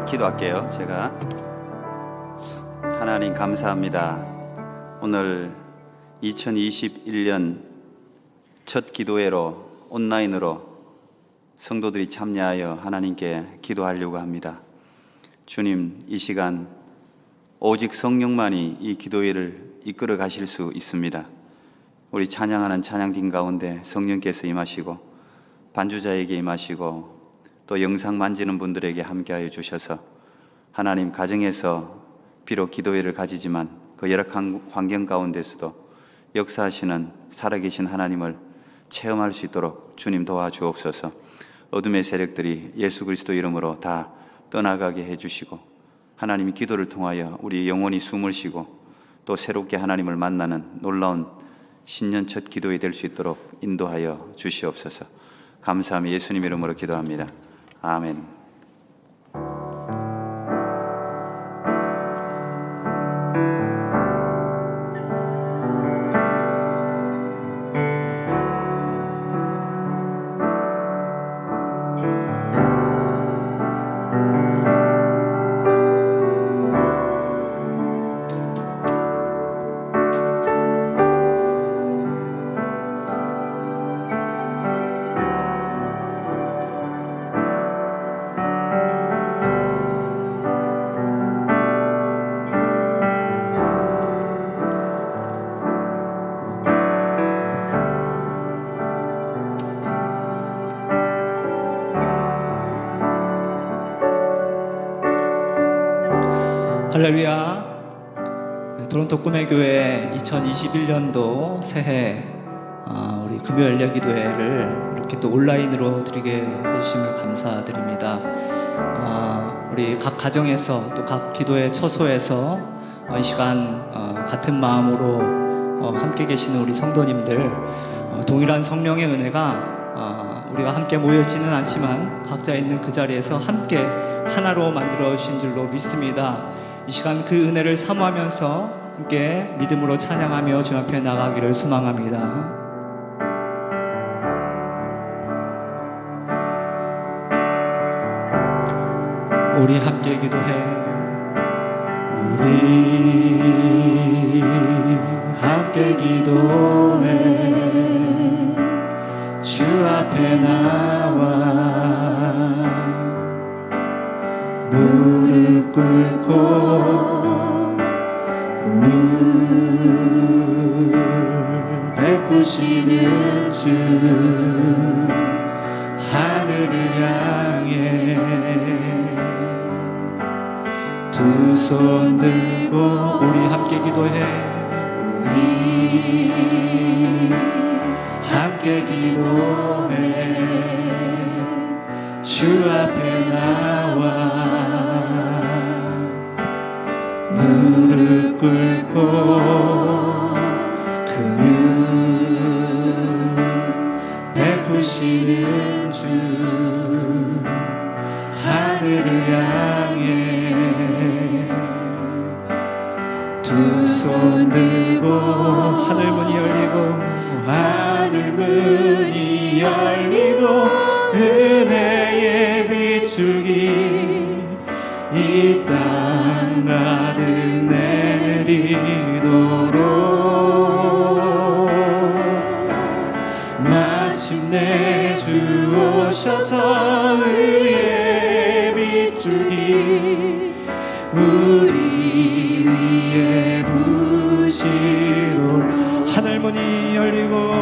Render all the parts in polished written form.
기도할게요. 제가 하나님 감사합니다. 오늘 2021년 첫 기도회로 온라인으로 성도들이 참여하여 하나님께 기도하려고 합니다. 주님, 이 시간 오직 성령만이 이 기도회를 이끌어 가실 수 있습니다. 우리 찬양하는 찬양팀 가운데 성령께서 임하시고 반주자에게 임하시고 또 영상 만지는 분들에게 함께하여 주셔서 하나님, 가정에서 비록 기도회를 가지지만 그 열악한 환경 가운데서도 역사하시는 살아계신 하나님을 체험할 수 있도록 주님 도와주옵소서. 어둠의 세력들이 예수 그리스도 이름으로 다 떠나가게 해주시고 하나님이 기도를 통하여 우리 영혼이 숨을 쉬고 또 새롭게 하나님을 만나는 놀라운 신년 첫 기도회 될 수 있도록 인도하여 주시옵소서. 감사하며 예수님 이름으로 기도합니다. 아멘. 할렐루야. 토론토 꿈의 교회 2021년도 새해 우리 금요일 예기도회를 이렇게 또 온라인으로 드리게 해주심을 감사드립니다. 우리 각 가정에서 또 각 기도회 처소에서 이 시간 같은 마음으로 함께 계시는 우리 성도님들, 동일한 성령의 은혜가 우리가 함께 모여지는 않지만 각자 있는 그 자리에서 함께 하나로 만들어 주신 줄로 믿습니다. 이 시간 그 은혜를 사모하면서 함께 믿음으로 찬양하며 주 앞에 나가기를 소망합니다. 우리 함께 기도해. 우리 함께 기도해. 주 앞에 나와 무릎 꿇고 늘 베푸시는 주 하늘을 향해 두 손 들고 우리 함께 기도해. 우리 함께 기도해. 주 앞에 나와 무릎 꿇고 그 베푸시는 주 하늘을 향해 두 손 들고 하늘 문이 열리고 하늘 문이 열리고 은혜의 빗줄기 이 땅 가득 내리도록 마침내 주 오셔서 의의 빗줄기 우리 위에 부시도록 하늘 문이 열리고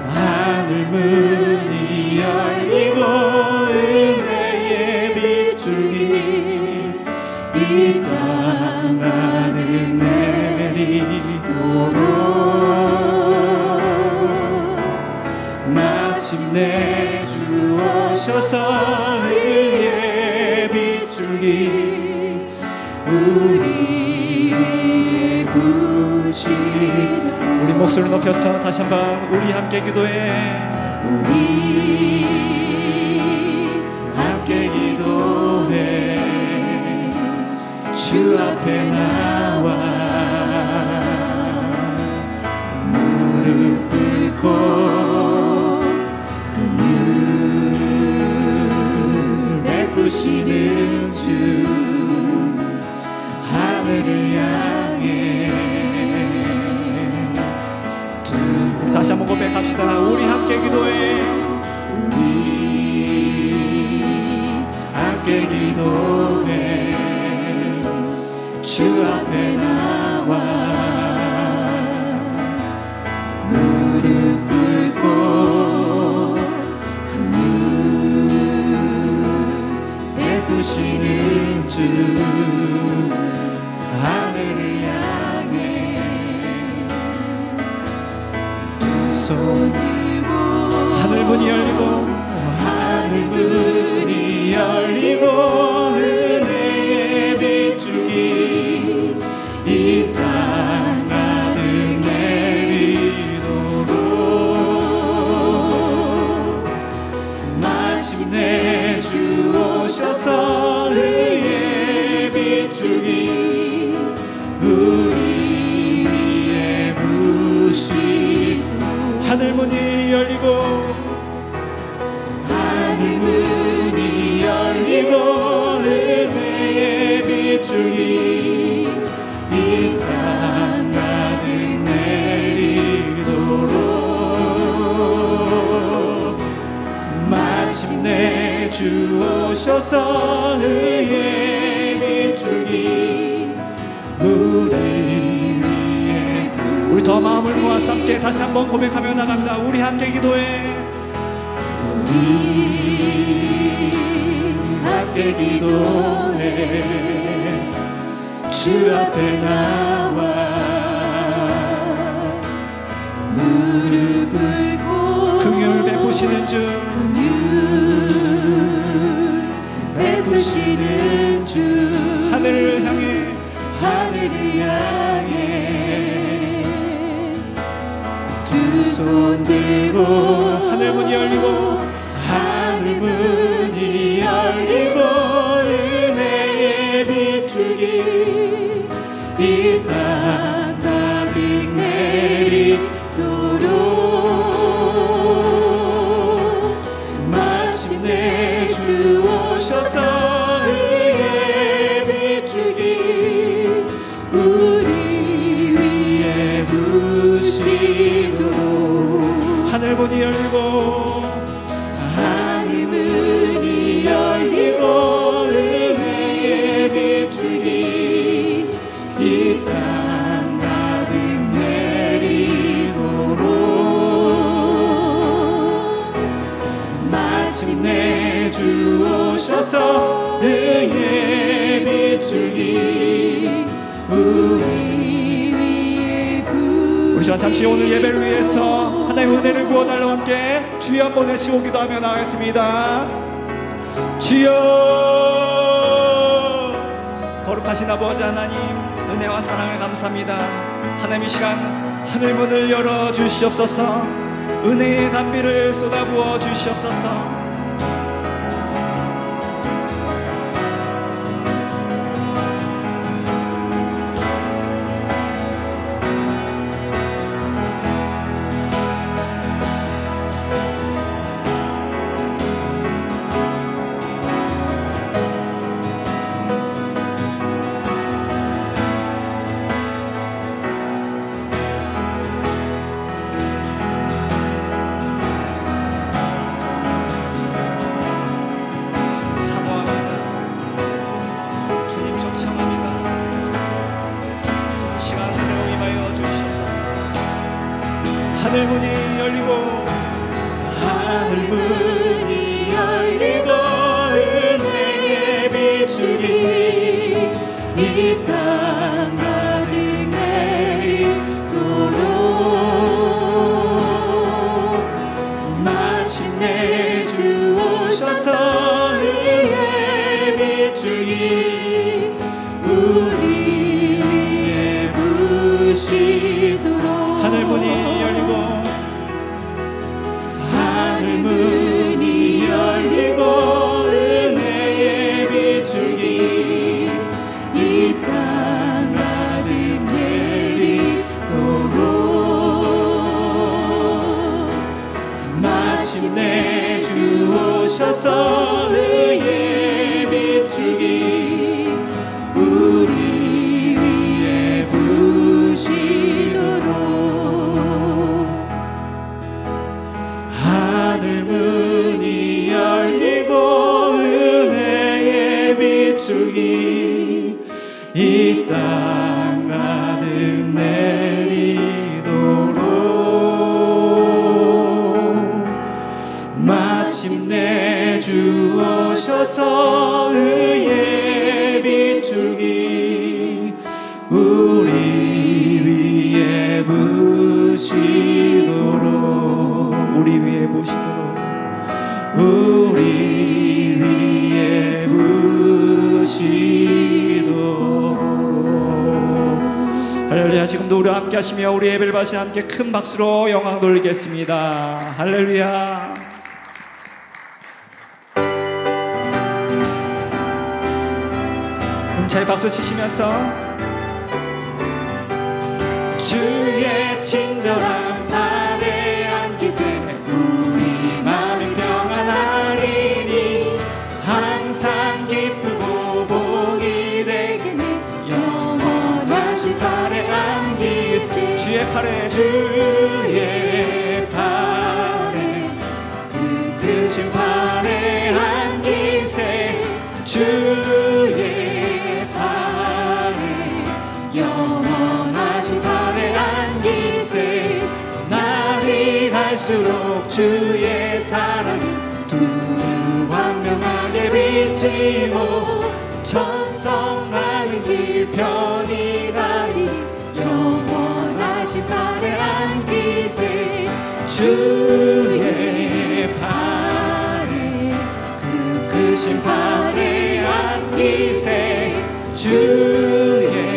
하늘 문이 열리고 은혜의 빗줄기 이 땅 가득 내리도록 마침내 주 오셔서 의의 빗줄기 우리 위에 부시. 우리 목소리를 높여서 다시 한번 우리 함께 기도해. 우리 함께 기도해. 주 앞에 나와 무릎 꿇고 그 늘 베푸시는 하늘을 향해 다시 한번 고백합시다. 우리 함께 기도해. 우리 함께 기도해 주 앞에 나와 무릎 꿇고 그 베푸시는 주 하늘을 향해 두 손 들고 하늘문이 열리고 하늘문이 열리고 은혜의 빗줄기 이 땅 가득 내리도록 마침내 주 오셔서 의의 빗줄기 우리 위에 부시고 하늘문이 열리고 하늘문이 열리고 은혜의 빗줄기 이 땅 가득 내리도록 마침내 주 오셔서 의의 빗줄기 우리 위에 우리 더 마음을 모아서 함께 다시 한번 고백하며 나갑니다. 우리 함께 기도해. 우리 함께 기도해 주 앞에 나와 무릎 꿇고 긍휼 베푸시는 주 베푸시는 주 하늘을 향해 하늘을 향해 두 손 들고 하늘문이 열리고 하늘문이 열리고 은혜의 빗줄기 이 땅 가득 내리도록 마침내 주 오셔서 의의 빗줄기 우리 위에 부시도록 하늘문이 열리고 하늘문이 열리고 은혜의 빗줄기 이 땅 가득 내리도록 마침내 주 오셔서 의의 빗줄기 우리 위에 우리 시간 잠시 오늘 예배를 위해서 하나님의 은혜를 구워달라고 함께 주여 한번 외치고 기도하며 나가겠습니다. 주여 거룩하신 아버지 하나님 은혜와 사랑을 감사합니다. 하나님 이 시간 하늘문을 열어주시옵소서. 은혜의 단비를 쏟아부어 주시옵소서. 하늘문이 열리고 하늘문이 열리고 은혜의 빗줄기 이 땅 가득 내리도록 마침내 주 오셔서 의의 빗줄기 우리 위에 부시도록 하늘문이 열리고 하늘문이 열리고 은혜의 빗줄기 이 땅 가득 내리도록 마침내 주 오셔서 의의 빗줄기 우리 위에 이 땅 가득 내리도록 마침내 주 오셔서 의의 빛줄기 우리 위에 부시도록 우리 위에 보시도록 우리 위에 부시도록. 할렐루야. 지금도 우리와 함께 하시며 우리 예배를 받으시는 함께 큰 박수로 영광 돌리겠습니다. 할렐루야. 잘 박수 치시면서 주의 친절한 팔에 안기세 우리 마음이 평안하리니 항상 기쁘고 복이 되겠네 영원하신 팔에 안기세 주의 팔에 주의 팔에 그 크신 팔에 안기세 주의 영원하신 팔에 안기세 날이 갈수록 주의 사랑이 투명하게 비치고 천성 나는 길 편히 가리 영원하신 팔에 안기세 주의 팔에 그 크신 팔에 안기세 주의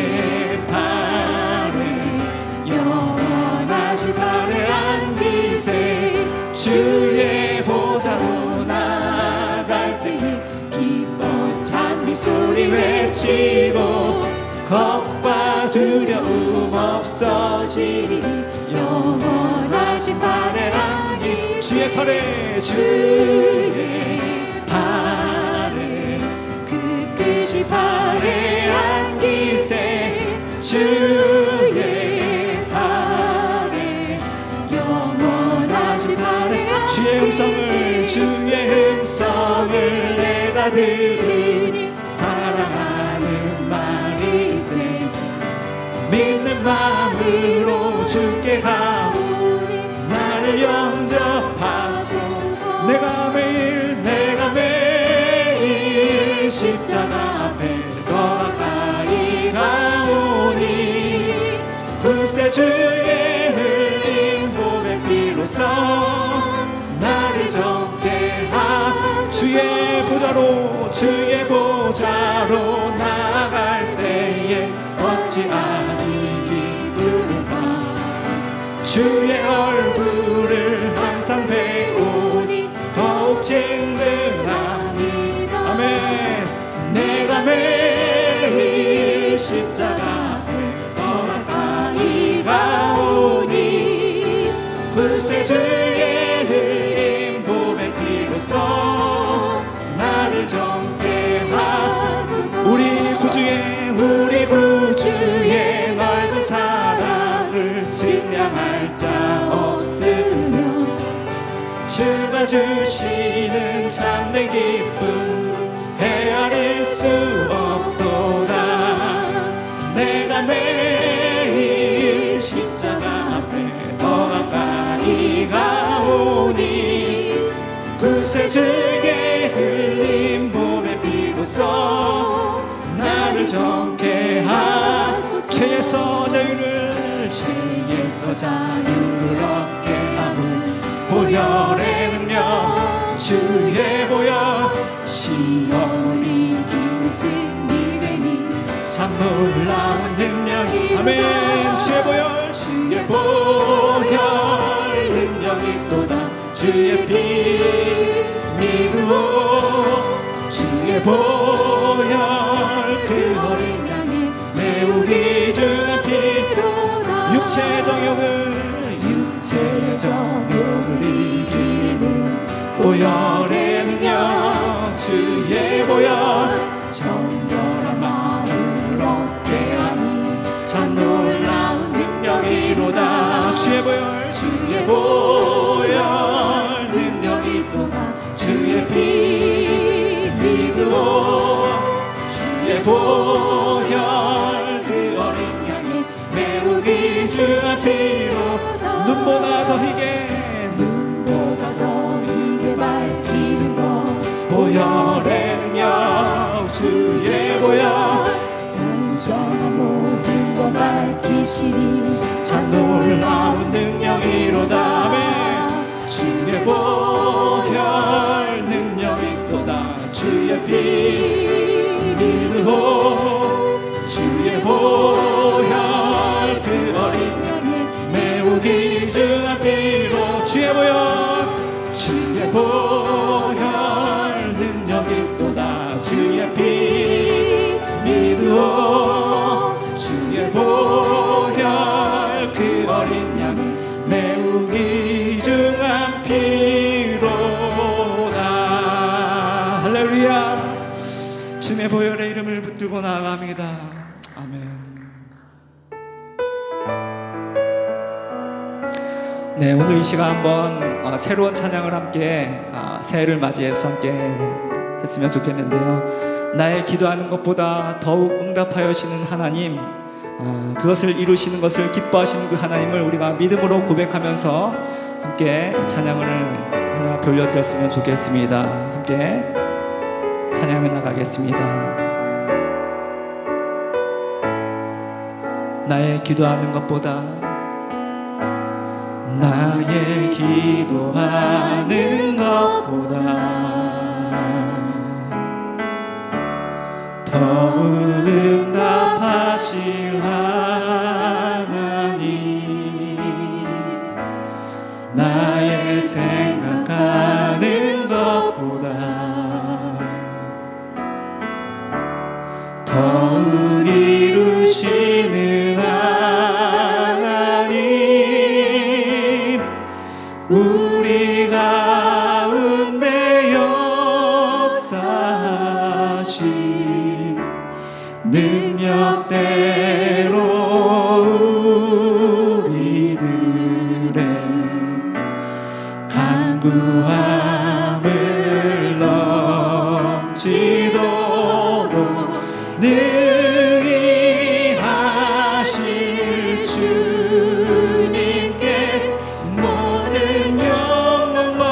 영원하신 팔에 안기세 주의 보좌로 나갈 때에 기뻐 찬미 소리 외치고 겁과 두려움 없어지리 영원하신 팔에 안기 주의 팔에 주의 팔에 그 끝이 팔에 안기세 주의 주의 주의 음성을 내가 들으니 사랑하는 말이세 믿는 마음으로 주께 가오니 나를 영접하소서 내가 매일 십자가 앞에 더 가까이 가오니 불새 주의 흘린 보배 피로써 나를 정케 하 주의 보좌로 나갈 때에 어찌 아니 기쁘는가 주의 얼굴을 항상 배우니 더욱 친근하니 아멘 내가 매일 십자가 앞에 더 가까이 가오니 불새 주의 흘린 보배 피로써 나를 정케 하소서 우리 구주의 넓은 사랑을 증량할 자 없으며 주가 주시는 참된 기쁨 헤아릴 수 없도다 내가 매일 십자가 앞에 더 가까이 가오니 불새 주의 흘린 봄의 비로소 나를 정케 하소서 죄에서 자유를 얻게 하고 보혈의 능력 주의 보혈 시험을 이기는 승리 되니 참 놀라운 능력이 아멘 주의 보혈 능력이 또다 주의 피 믿으오 주의 보혈 그 어린 양의 매우 귀중한 피로라 육체 정욕을 이기는 보혈의 능력 주의 보혈 정결한 마음을 얻게 하니 참 놀라운 능력이로다 주의 보혈 능력이 또다 주의 피 믿으오 주의 보혈 이루시니 참 놀라운 능력이로다. 아멘. 주의 보혈 능력이 또다. 주의 피 믿으오. 주의 보혈 그 어린 양의 매우 귀중한 피로. 주의 보혈 주의 보혈 능력이 또다. 주의 피 믿으오. 주의 보혈 그 어린 양의 매우 귀중한 피로다. 할렐루야. 주의 보혈의 이름을 붙들고 나아갑니다. 아멘. 네, 오늘 이 시간 한번 새로운 찬양을 함께 새해를 맞이해서 함께 했으면 좋겠는데요. 나의 기도하는 것보다 더욱 응답하여 주시는 하나님, 그것을 이루시는 것을 기뻐하시는 그 하나님을 우리가 믿음으로 고백하면서 함께 찬양을 하나 돌려드렸으면 좋겠습니다. 함께 찬양해 나가겠습니다. 나의 기도하는 것보다 나의 기도하는 것보다 더욱 응답하실 하나님, 나의 생각하는 것보다 더욱 이루시는 하나님, 우리 가운데 역사하신 능력대로 우리들의 간구함을 넘치도록 능히 하실 주님께 모든 영광과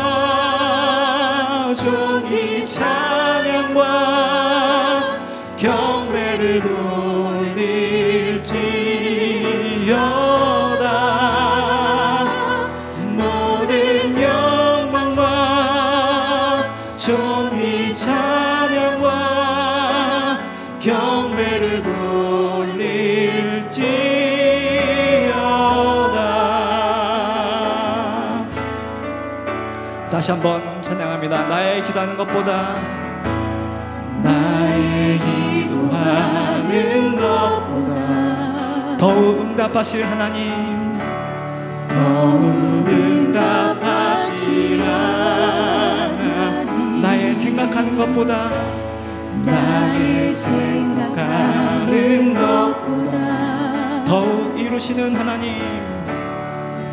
존귀 찬양과 경배를 돌릴지어다. 모든 영광과 존귀 찬양과 경배를 돌릴지어다. 다시 한번 찬양합니다. 나의 기도하는 것보다 나의 기도하는 것보다 더욱 응답하실 하나님, 더욱 응답하실 하나님, 나의 생각하는 것보다 나의 생각하는 것보다 더욱 이루시는 하나님,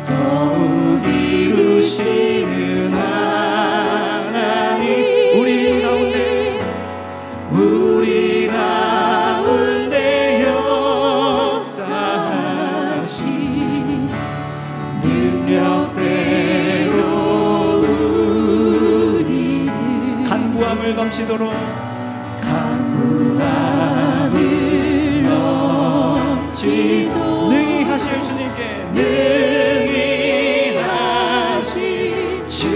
더욱 이루시는 하나님, 우리 가운데 역사하신 능력대로 우리들 간구함을 넘치도록 능히 하실 주님께 능히 하실 주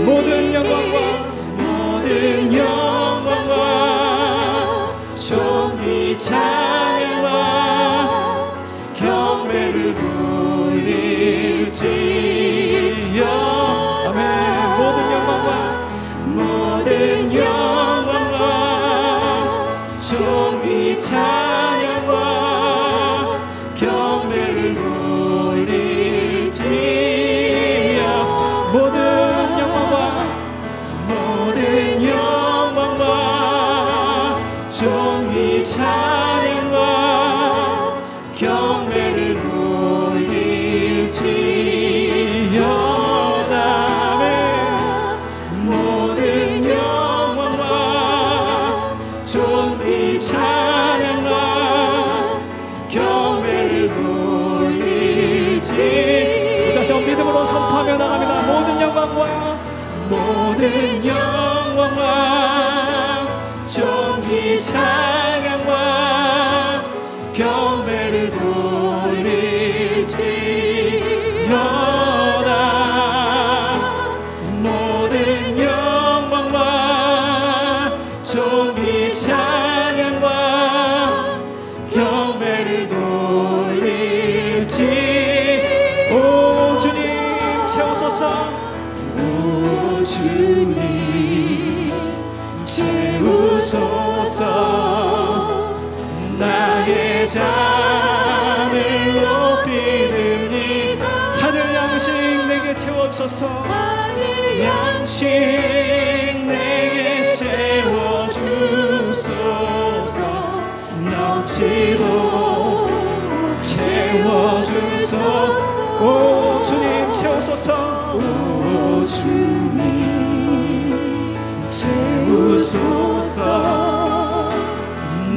모든 영광과 존귀 찬양과 경배를 돌릴지어. 아멘. 모든 영광과 존귀 찬양과 경배를 돌릴지어. 모든 영광과 존귀 찬양과 경배를 돌릴지어다. 모든 영광과 존귀 찬양과 경배를 돌릴지. 다시 한번 믿음으로 선포하며 나갑니다. 모든 영광과 존귀 찬양과 경배를 돌릴지. 나의 잔을 높이느니라. 하늘 양식 내게 채워주소서. 하늘 양식 내게 채워주소서. 넘치도록 채워주소서. 오 주님 채우소서. 오 주님 채우소서.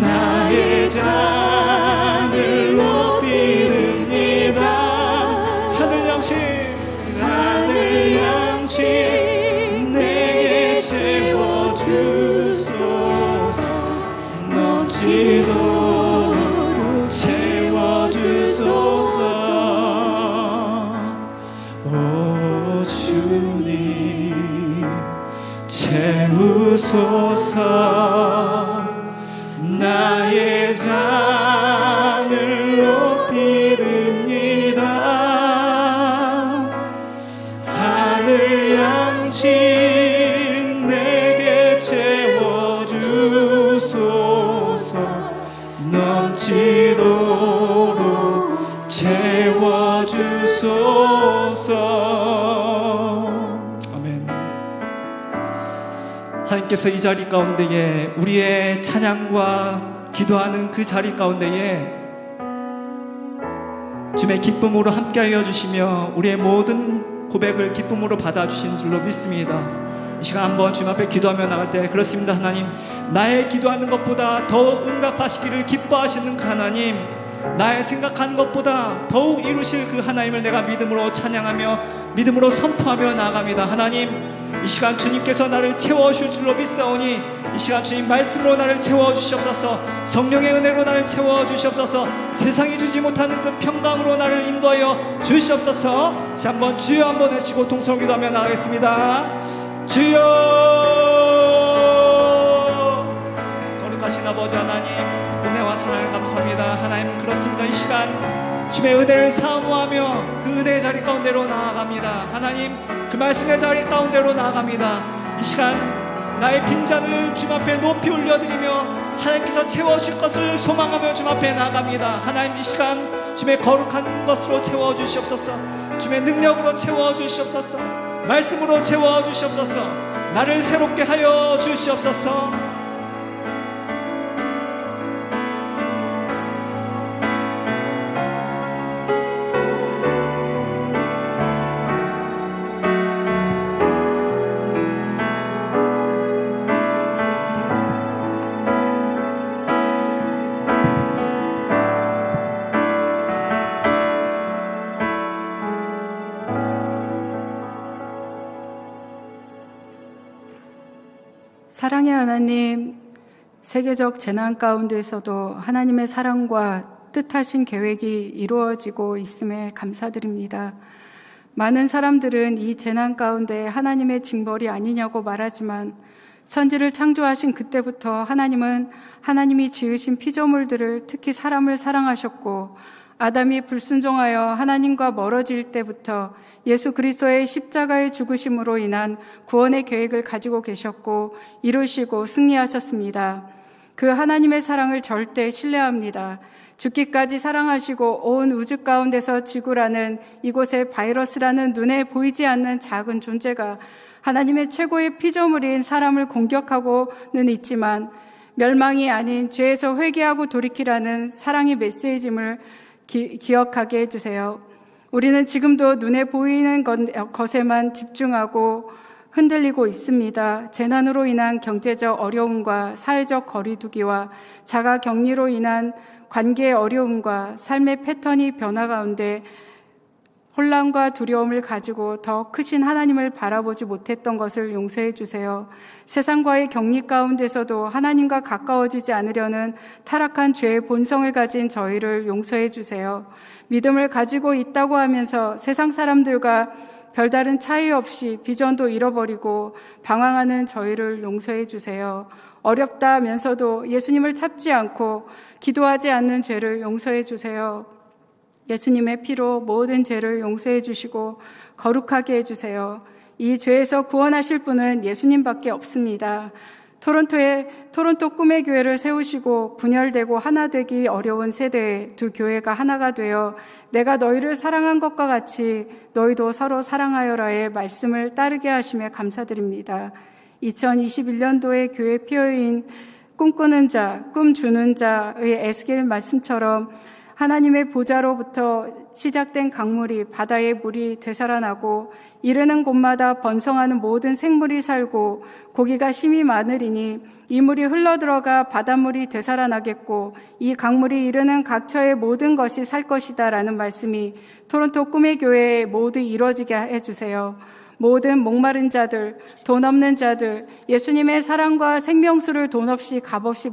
나의 잔을 높이느니라. 하늘 양식 내게 채워주소서. 넘치도록 채워주소서. 오 주님 채우소서. 나의 잔을 높이느니라. 하늘 양식 내게 채워주소서. 넘치도록 채워주소서. 아멘. 하나님께서 이 자리 가운데에 우리의 찬양과 기도하는 그 자리 가운데에 주님의 기쁨으로 함께하여 주시며 우리의 모든 고백을 기쁨으로 받아주신 줄로 믿습니다. 이 시간 한번 주님 앞에 기도하며 나갈 때 그렇습니다. 하나님, 나의 기도하는 것보다 더욱 응답하시기를 기뻐하시는 그 하나님, 나의 생각하는 것보다 더욱 이루실 그 하나님을 내가 믿음으로 찬양하며 믿음으로 선포하며 나아갑니다. 하나님, 이 시간 주님께서 나를 채워주실 줄로 믿사오니 이 시간 주님 말씀으로 나를 채워주시옵소서. 성령의 은혜로 나를 채워주시옵소서. 세상이 주지 못하는 그 평강으로 나를 인도하여 주시옵소서. 다시 한번 주여 한번 외치고 동성 기도하며 나가겠습니다. 주여. 거룩하신 아버지 하나님, 은혜와 사랑을 감사합니다. 하나님, 그렇습니다. 이 시간 주님의 은혜를 사모하며 그 은혜의 자리 가운데로 나아갑니다. 하나님, 그 말씀의 자리 가운데로 나아갑니다. 이 시간 나의 빈잔을 주님 앞에 높이 올려드리며 하나님께서 채워주실 것을 소망하며 주님 앞에 나아갑니다. 하나님, 이 시간 주님의 거룩한 것으로 채워주시옵소서. 주님의 능력으로 채워주시옵소서. 말씀으로 채워주시옵소서. 나를 새롭게 하여 주시옵소서. 사랑의 하나님, 세계적 재난 가운데서도 하나님의 사랑과 뜻하신 계획이 이루어지고 있음에 감사드립니다. 많은 사람들은 이 재난 가운데 하나님의 징벌이 아니냐고 말하지만 천지를 창조하신 그때부터 하나님은 하나님이 지으신 피조물들을, 특히 사람을 사랑하셨고, 아담이 불순종하여 하나님과 멀어질 때부터 예수 그리스도의 십자가의 죽으심으로 인한 구원의 계획을 가지고 계셨고 이루시고 승리하셨습니다. 그 하나님의 사랑을 절대 신뢰합니다. 죽기까지 사랑하시고 온 우주 가운데서 지구라는 이곳에 바이러스라는 눈에 보이지 않는 작은 존재가 하나님의 최고의 피조물인 사람을 공격하고는 있지만 멸망이 아닌 죄에서 회개하고 돌이키라는 사랑의 메시지임을 기억하게 해주세요. 우리는 지금도 눈에 보이는 것에만 집중하고 흔들리고 있습니다. 재난으로 인한 경제적 어려움과 사회적 거리두기와 자가격리로 인한 관계의 어려움과 삶의 패턴이 변화 가운데 혼란과 두려움을 가지고 더 크신 하나님을 바라보지 못했던 것을 용서해 주세요. 세상과의 격리 가운데서도 하나님과 가까워지지 않으려는 타락한 죄의 본성을 가진 저희를 용서해 주세요. 믿음을 가지고 있다고 하면서 세상 사람들과 별다른 차이 없이 비전도 잃어버리고 방황하는 저희를 용서해 주세요. 어렵다면서도 예수님을 찾지 않고 기도하지 않는 죄를 용서해 주세요. 예수님의 피로 모든 죄를 용서해 주시고 거룩하게 해주세요. 이 죄에서 구원하실 분은 예수님밖에 없습니다. 토론토 꿈의 교회를 세우시고 분열되고 하나 되기 어려운 세대에 두 교회가 하나가 되어 내가 너희를 사랑한 것과 같이 너희도 서로 사랑하여라의 말씀을 따르게 하심에 감사드립니다. 2021년도의 교회 표어인 꿈꾸는 자, 꿈 주는 자의 에스겔 말씀처럼 하나님의 보좌로부터 시작된 강물이 바다의 물이 되살아나고 이르는 곳마다 번성하는 모든 생물이 살고 고기가 심이 많으리니 이 물이 흘러들어가 바닷물이 되살아나겠고 이 강물이 이르는 각처의 모든 것이 살 것이다 라는 말씀이 토론토 꿈의 교회에 모두 이루어지게 해주세요. 모든 목마른 자들, 돈 없는 자들, 예수님의 사랑과 생명수를 돈 없이 값 없이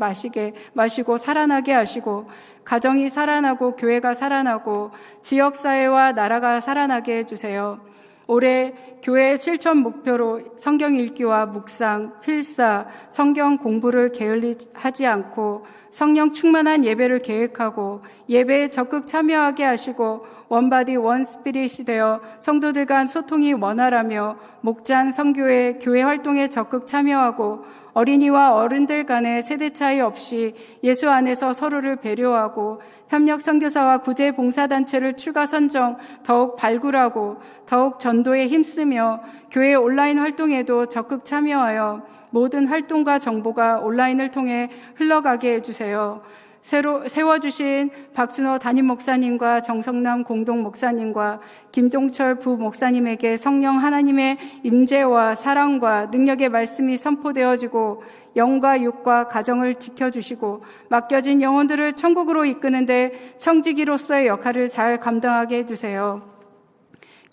마시고 살아나게 하시고 가정이 살아나고 교회가 살아나고 지역사회와 나라가 살아나게 해주세요. 올해 교회의 실천 목표로 성경 읽기와 묵상, 필사, 성경 공부를 게을리하지 않고 성령 충만한 예배를 계획하고 예배에 적극 참여하게 하시고 원바디 원스피릿이 되어 성도들 간 소통이 원활하며 목장, 선교회, 교회 활동에 적극 참여하고 어린이와 어른들 간의 세대 차이 없이 예수 안에서 서로를 배려하고 협력 선교사와 구제 봉사단체를 추가 선정 더욱 발굴하고 더욱 전도에 힘쓰며 교회 온라인 활동에도 적극 참여하여 모든 활동과 정보가 온라인을 통해 흘러가게 해주세요. 새로 세워주신 박순호 담임 목사님과 정성남 공동 목사님과 김종철 부 목사님에게 성령 하나님의 임재와 사랑과 능력의 말씀이 선포되어지고 영과 육과 가정을 지켜주시고 맡겨진 영혼들을 천국으로 이끄는데 청지기로서의 역할을 잘 감당하게 해주세요.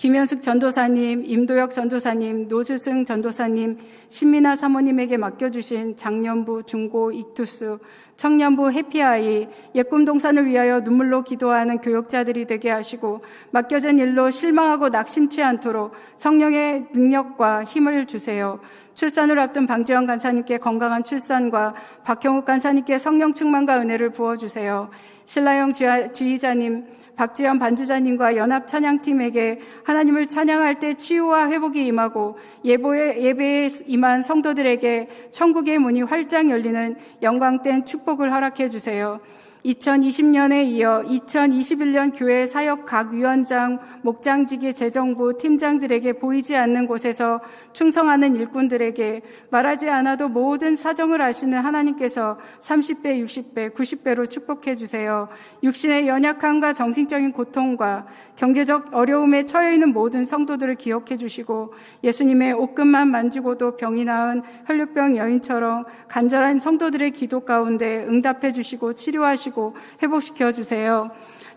김현숙 전도사님, 임도혁 전도사님, 노주승 전도사님, 신민아 사모님에게 맡겨주신 장년부, 중고, 익투스, 청년부 해피아이, 예꿈동산을 위하여 눈물로 기도하는 교역자들이 되게 하시고 맡겨진 일로 실망하고 낙심치 않도록 성령의 능력과 힘을 주세요. 출산을 앞둔 방지영 간사님께 건강한 출산과 박형욱 간사님께 성령 충만과 은혜를 부어주세요. 신라영 지휘자님, 박지연 반주자님과 연합 찬양팀에게 하나님을 찬양할 때 치유와 회복이 임하고 예배에 임한 성도들에게 천국의 문이 활짝 열리는 영광된 축복을 허락해 주세요. 2020년에 이어 2021년 교회 사역 각 위원장, 목장직의 재정부 팀장들에게 보이지 않는 곳에서 충성하는 일꾼들에게 말하지 않아도 모든 사정을 아시는 하나님께서 30배, 60배, 90배로 축복해 주세요. 육신의 연약함과 정신적인 고통과 경제적 어려움에 처해 있는 모든 성도들을 기억해 주시고 예수님의 옷끝만 만지고도 병이 나은 혈류병 여인처럼 간절한 성도들의 기도 가운데 응답해 주시고 치료하시고 회복시켜 주세요.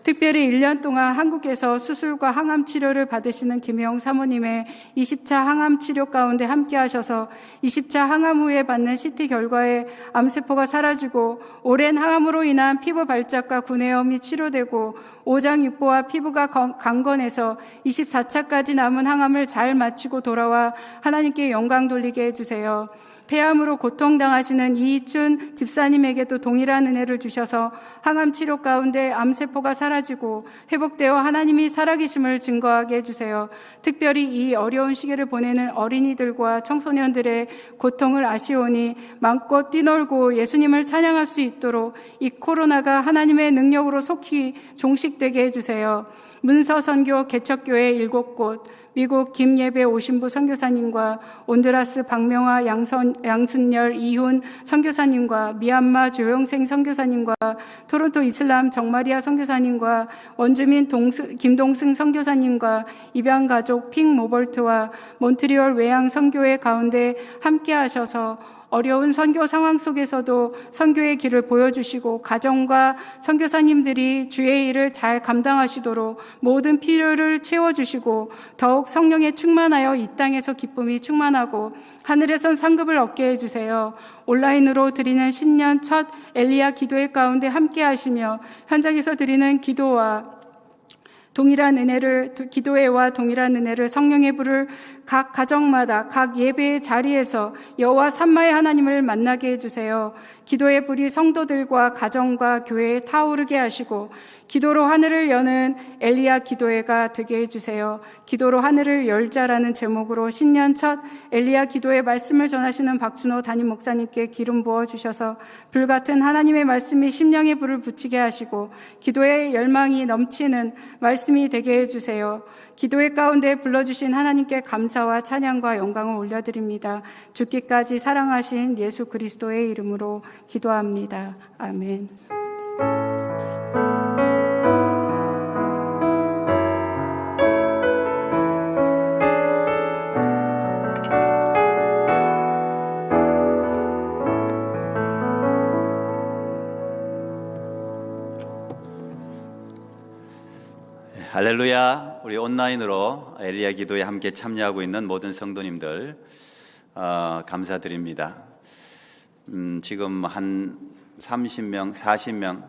특별히 1년 동안 한국에서 수술과 항암 치료를 받으시는 김혜영 사모님의 20차 항암 치료 가운데 함께 하셔서 20차 항암 후에 받는 CT 결과에 암세포가 사라지고 오랜 항암으로 인한 피부 발작과 구내염이 치료되고 오장육부와 피부가 강건해서 24차까지 남은 항암을 잘 마치고 돌아와 하나님께 영광 돌리게 해주세요. 폐암으로 고통당하시는 이희춘 집사님에게도 동일한 은혜를 주셔서 항암 치료 가운데 암세포가 사라지고 회복되어 하나님이 살아계심을 증거하게 해주세요. 특별히 이 어려운 시기를 보내는 어린이들과 청소년들의 고통을 아시오니 마음껏 뛰놀고 예수님을 찬양할 수 있도록 이 코로나가 하나님의 능력으로 속히 종식되게 해주세요. 문서선교 개척교회 7곳, 미국 김예배 오신부 선교사님과 온두라스 박명화 양순열 이훈 선교사님과 미얀마 조영생 선교사님과 토론토 이슬람 정마리아 선교사님과 원주민 김동승 선교사님과 입양가족 핑 모볼트와 몬트리올 외양 선교회 가운데 함께 하셔서 어려운 선교 상황 속에서도 선교의 길을 보여주시고 가정과 선교사님들이 주의 일을 잘 감당하시도록 모든 필요를 채워주시고 더욱 성령에 충만하여 이 땅에서 기쁨이 충만하고 하늘에선 상급을 얻게 해주세요. 온라인으로 드리는 신년 첫 엘리야 기도회 가운데 함께 하시며 현장에서 드리는 기도와 동일한 은혜를, 기도회와 동일한 은혜를 성령의 불을 각 가정마다 각 예배의 자리에서 여호와 삼마의 하나님을 만나게 해주세요. 기도의 불이 성도들과 가정과 교회에 타오르게 하시고 기도로 하늘을 여는 엘리야 기도회가 되게 해주세요. 기도로 하늘을 열자라는 제목으로 신년 첫 엘리야 기도회 말씀을 전하시는 박준호 담임 목사님께 기름 부어주셔서 불같은 하나님의 말씀이 심령의 불을 붙이게 하시고 기도의 열망이 넘치는 말씀이 되게 해주세요. 기도회 가운데 불러주신 하나님께 감사와 찬양과 영광을 올려드립니다. 죽기까지 사랑하신 예수 그리스도의 이름으로 기도합니다. 아멘. 할렐루야. 우리 온라인으로 엘리야 기도에 함께 참여하고 있는 모든 성도님들 감사드립니다. 지금 한 30명, 40명,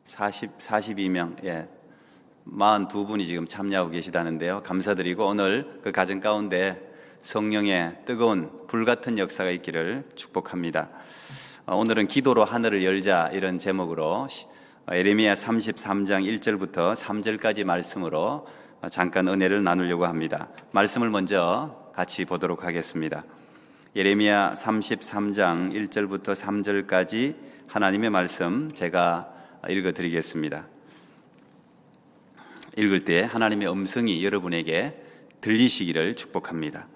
42명, 42분이 지금 참여하고 계시다는데요. 감사드리고 오늘 그 가정 가운데 성령의 뜨거운 불같은 역사가 있기를 축복합니다. 오늘은 기도로 하늘을 열자 이런 제목으로 예레미야 33장 1절부터 3절까지 말씀으로 잠깐 은혜를 나누려고 합니다. 말씀을 먼저 같이 보도록 하겠습니다. 예레미야 33장 1절부터 3절까지 하나님의 말씀 제가 읽어드리겠습니다. 읽을 때 하나님의 음성이 여러분에게 들리시기를 축복합니다.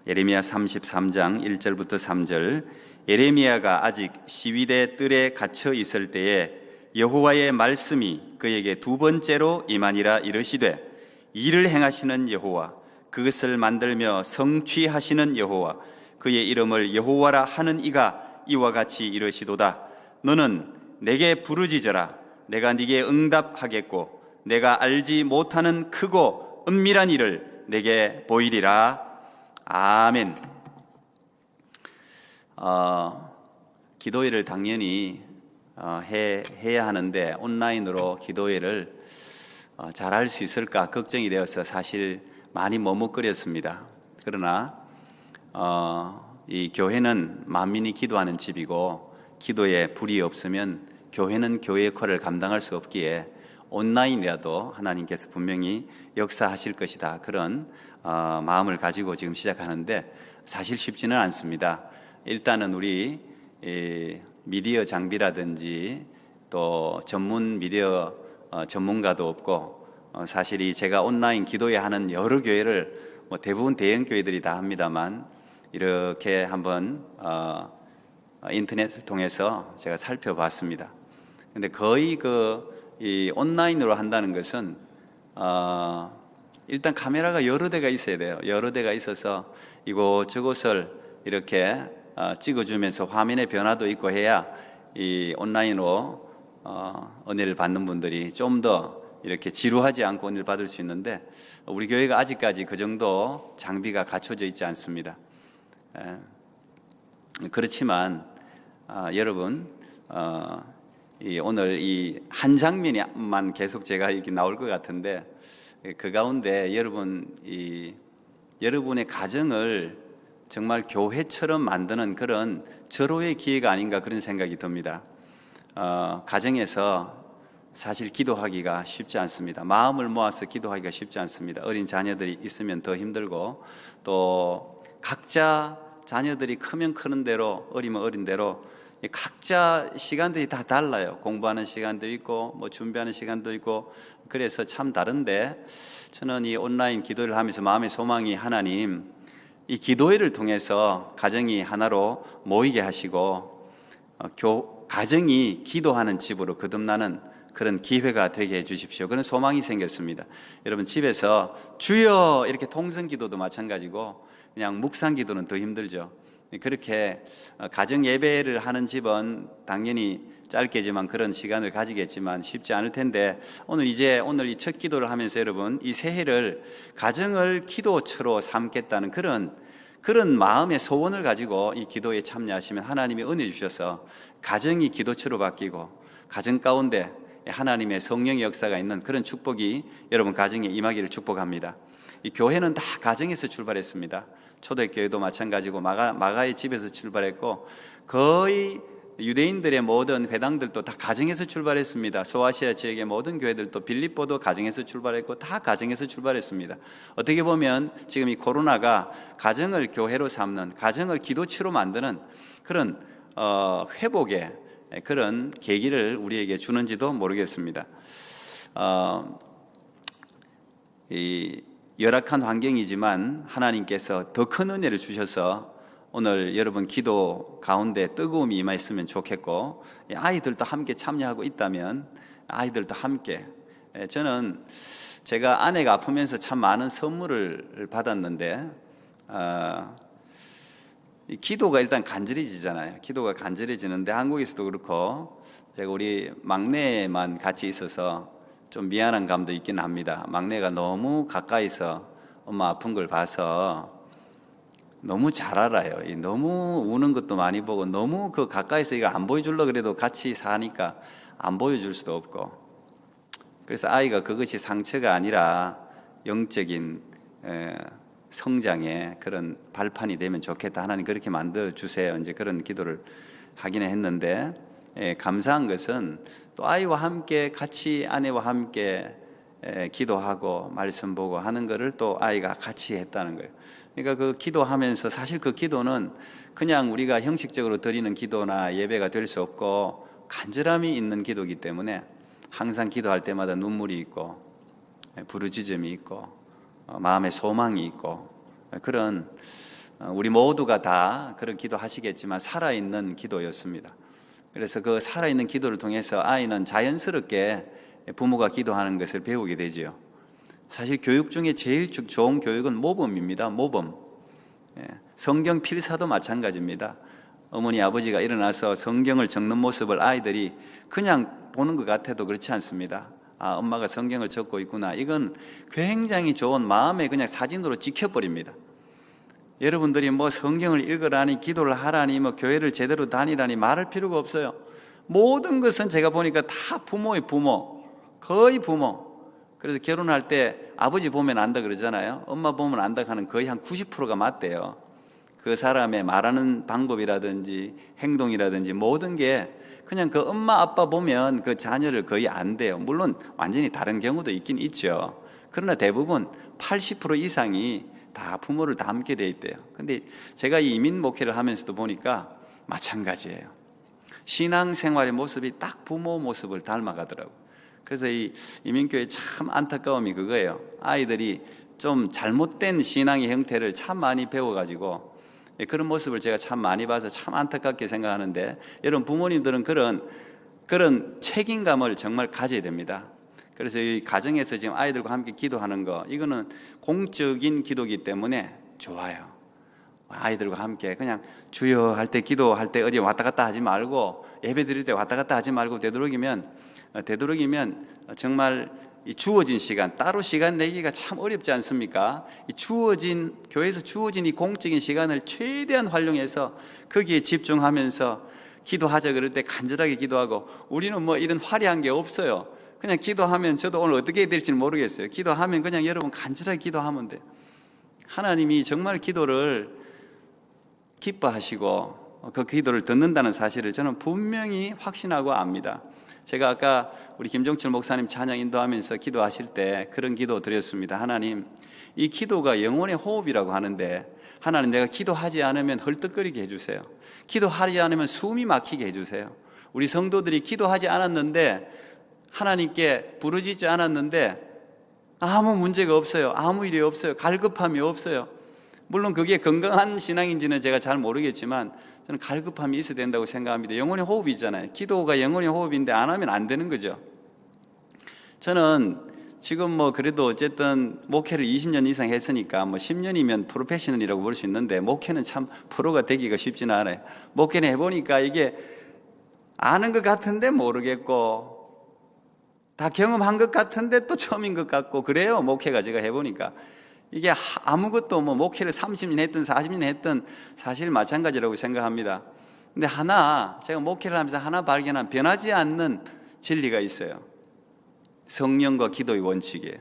예레미야 33장 1절부터 3절. 예레미야가 아직 시위대 뜰에 갇혀 있을 때에 여호와의 말씀이 그에게 두 번째로 임하니라. 이르시되 일을 행하시는 여호와, 그것을 만들며 성취하시는 여호와, 그의 이름을 여호와라 하는 이가 이와 같이 이르시도다. 너는 내게 부르짖어라. 내가 네게 응답하겠고 내가 알지 못하는 크고 은밀한 일을 내게 보이리라. 아멘. 기도회를 당연히 해야 하는데 온라인으로 기도회를 잘할 수 있을까 걱정이 되어서 사실 많이 머뭇거렸습니다. 그러나 이 교회는 만민이 기도하는 집이고 기도에 불이 없으면 교회는 교회 역할을 감당할 수 없기에 온라인이라도 하나님께서 분명히 역사하실 것이다, 그런 마음을 가지고 지금 시작하는데 사실 쉽지는 않습니다. 일단은 우리 미디어 장비라든지 또 전문 미디어 전문가도 없고 사실 제가 온라인 기도회 하는 여러 교회를 대부분 대형 교회들이 다 합니다만 이렇게 한번 인터넷을 통해서 제가 살펴봤습니다. 근데 거의 이 온라인으로 한다는 것은 일단 카메라가 여러 대가 있어야 돼요. 여러 대가 있어서 이곳저곳을 이렇게 찍어주면서 화면의 변화도 있고 해야 이 온라인으로 은혜를 받는 분들이 좀 더 이렇게 지루하지 않고 은혜를 받을 수 있는데 우리 교회가 아직까지 그 정도 장비가 갖춰져 있지 않습니다. 그렇지만 여러분 오늘 이 한 장면만 계속 제가 이렇게 나올 것 같은데 그 가운데 여러분의 가정을 정말 교회처럼 만드는 그런 절호의 기회가 아닌가 그런 생각이 듭니다. 가정에서 사실 기도하기가 쉽지 않습니다. 마음을 모아서 기도하기가 쉽지 않습니다. 어린 자녀들이 있으면 더 힘들고 또 각자 자녀들이 크면 크는 대로 어리면 어린 대로 각자 시간들이 다 달라요. 공부하는 시간도 있고 준비하는 시간도 있고 그래서 참 다른데 저는 이 온라인 기도를 하면서 마음의 소망이 하나님 이 기도회를 통해서 가정이 하나로 모이게 하시고 가정이 기도하는 집으로 거듭나는 그런 기회가 되게 해 주십시오. 그런 소망이 생겼습니다. 여러분 집에서 주여 이렇게 통성기도도 마찬가지고 그냥 묵상기도는 더 힘들죠. 그렇게 가정 예배를 하는 집은 당연히 짧게지만 그런 시간을 가지겠지만 쉽지 않을 텐데 오늘 이 첫 기도를 하면서 여러분 이 새해를 가정을 기도처로 삼겠다는 그런 마음의 소원을 가지고 이 기도에 참여하시면 하나님이 은혜 주셔서 가정이 기도처로 바뀌고 가정 가운데 하나님의 성령의 역사가 있는 그런 축복이 여러분 가정에 임하기를 축복합니다. 이 교회는 다 가정에서 출발했습니다. 초대교회도 마찬가지고 마가의 집에서 출발했고, 거의 유대인들의 모든 회당들도 다 가정에서 출발했습니다. 소아시아 지역의 모든 교회들도, 빌립보도 가정에서 출발했고 다 가정에서 출발했습니다. 어떻게 보면 지금 이 코로나가 가정을 교회로 삼는, 가정을 기도치로 만드는 그런 회복의 그런 계기를 우리에게 주는지도 모르겠습니다. 이 열악한 환경이지만 하나님께서 더 큰 은혜를 주셔서 오늘 여러분 기도 가운데 뜨거움이 임했으면 좋겠고, 아이들도 함께 참여하고 있다면 아이들도 함께, 저는 제가 아내가 아프면서 참 많은 선물을 받았는데, 이 기도가 일단 간절해지잖아요. 기도가 간절해지는데 한국에서도 그렇고, 제가 우리 막내만 같이 있어서 좀 미안한 감도 있긴 합니다. 막내가 너무 가까이서 엄마 아픈 걸 봐서 너무 잘 알아요. 너무 우는 것도 많이 보고, 너무 그 가까이서 이걸 안 보여주려고 그래도 같이 사니까 안 보여줄 수도 없고, 그래서 아이가 그것이 상처가 아니라 영적인 성장의 그런 발판이 되면 좋겠다. 하나님 그렇게 만들어 주세요. 이제 그런 기도를 하기는 했는데, 감사한 것은 또 아이와 함께 같이 아내와 함께 기도하고 말씀 보고 하는 것을 또 아이가 같이 했다는 거예요. 그러니까 그 기도하면서, 사실 그 기도는 그냥 우리가 형식적으로 드리는 기도나 예배가 될 수 없고 간절함이 있는 기도이기 때문에 항상 기도할 때마다 눈물이 있고 부르짖음이 있고 마음의 소망이 있고, 그런 우리 모두가 다 그런 기도 하시겠지만 살아있는 기도였습니다. 그래서 그 살아있는 기도를 통해서 아이는 자연스럽게 부모가 기도하는 것을 배우게 되지요. 사실 교육 중에 제일 좋은 교육은 모범입니다. 모범. 성경 필사도 마찬가지입니다. 어머니 아버지가 일어나서 성경을 적는 모습을 아이들이 그냥 보는 것 같아도 그렇지 않습니다. 아, 엄마가 성경을 적고 있구나. 이건 굉장히 좋은 마음에 그냥 사진으로 찍혀버립니다. 여러분들이 뭐 성경을 읽으라니, 기도를 하라니, 뭐 교회를 제대로 다니라니 말할 필요가 없어요. 모든 것은 제가 보니까 다 부모의 부모, 거의 부모. 그래서 결혼할 때 아버지 보면 안다 그러잖아요. 엄마 보면 안다 하는 거의 한 90%가 맞대요. 그 사람의 말하는 방법이라든지 행동이라든지 모든 게 그냥 그 엄마 아빠 보면 그 자녀를 거의 안 돼요. 물론 완전히 다른 경우도 있긴 있죠. 그러나 대부분 80% 이상이 다 부모를 닮게 돼 있대요. 근데 제가 이 이민 목회를 하면서도 보니까 마찬가지예요. 신앙생활의 모습이 딱 부모 모습을 닮아가더라고요. 그래서 이 이민교회 참 안타까움이 그거예요. 아이들이 좀 잘못된 신앙의 형태를 참 많이 배워가지고 그런 모습을 제가 참 많이 봐서 참 안타깝게 생각하는데, 여러분 부모님들은 그런 책임감을 정말 가져야 됩니다. 그래서 이 가정에서 지금 아이들과 함께 기도하는 거, 이거는 공적인 기도이기 때문에 좋아요. 아이들과 함께 그냥 주여 할 때, 기도할 때 어디 왔다 갔다 하지 말고, 예배 드릴 때 왔다 갔다 하지 말고 되도록이면 정말 이 주어진 시간, 따로 시간 내기가 참 어렵지 않습니까? 이 교회에서 주어진 이 공적인 시간을 최대한 활용해서 거기에 집중하면서 기도하자 그럴 때 간절하게 기도하고, 우리는 뭐 이런 화려한 게 없어요. 그냥 기도하면, 저도 오늘 어떻게 해야 될지 모르겠어요. 기도하면 그냥 여러분 간절하게 기도하면 돼요. 하나님이 정말 기도를 기뻐하시고 그 기도를 듣는다는 사실을 저는 분명히 확신하고 압니다. 제가 아까 우리 김종철 목사님 찬양 인도하면서 기도하실 때 그런 기도 드렸습니다. 하나님, 이 기도가 영혼의 호흡이라고 하는데, 하나님 내가 기도하지 않으면 헐떡거리게 해주세요. 기도하지 않으면 숨이 막히게 해주세요. 우리 성도들이 기도하지 않았는데, 하나님께 부르짖지 않았는데 아무 문제가 없어요. 아무 일이 없어요. 갈급함이 없어요. 물론 그게 건강한 신앙인지는 제가 잘 모르겠지만 저는 갈급함이 있어야 된다고 생각합니다. 영혼의 호흡이잖아요. 기도가 영혼의 호흡인데 안 하면 안 되는 거죠. 저는 지금 뭐 그래도 어쨌든 목회를 20년 이상 했으니까 뭐 10년이면 프로페셔널이라고 볼 수 있는데, 목회는 참 프로가 되기가 쉽지는 않아요. 목회는 해보니까 이게 아는 것 같은데 모르겠고, 다 경험한 것 같은데 또 처음인 것 같고 그래요. 목회가 제가 해보니까 이게 아무것도 뭐 목회를 30년 했든 40년 했든 사실 마찬가지라고 생각합니다. 근데 제가 목회를 하면서 하나 발견한 변하지 않는 진리가 있어요. 성령과 기도의 원칙이에요.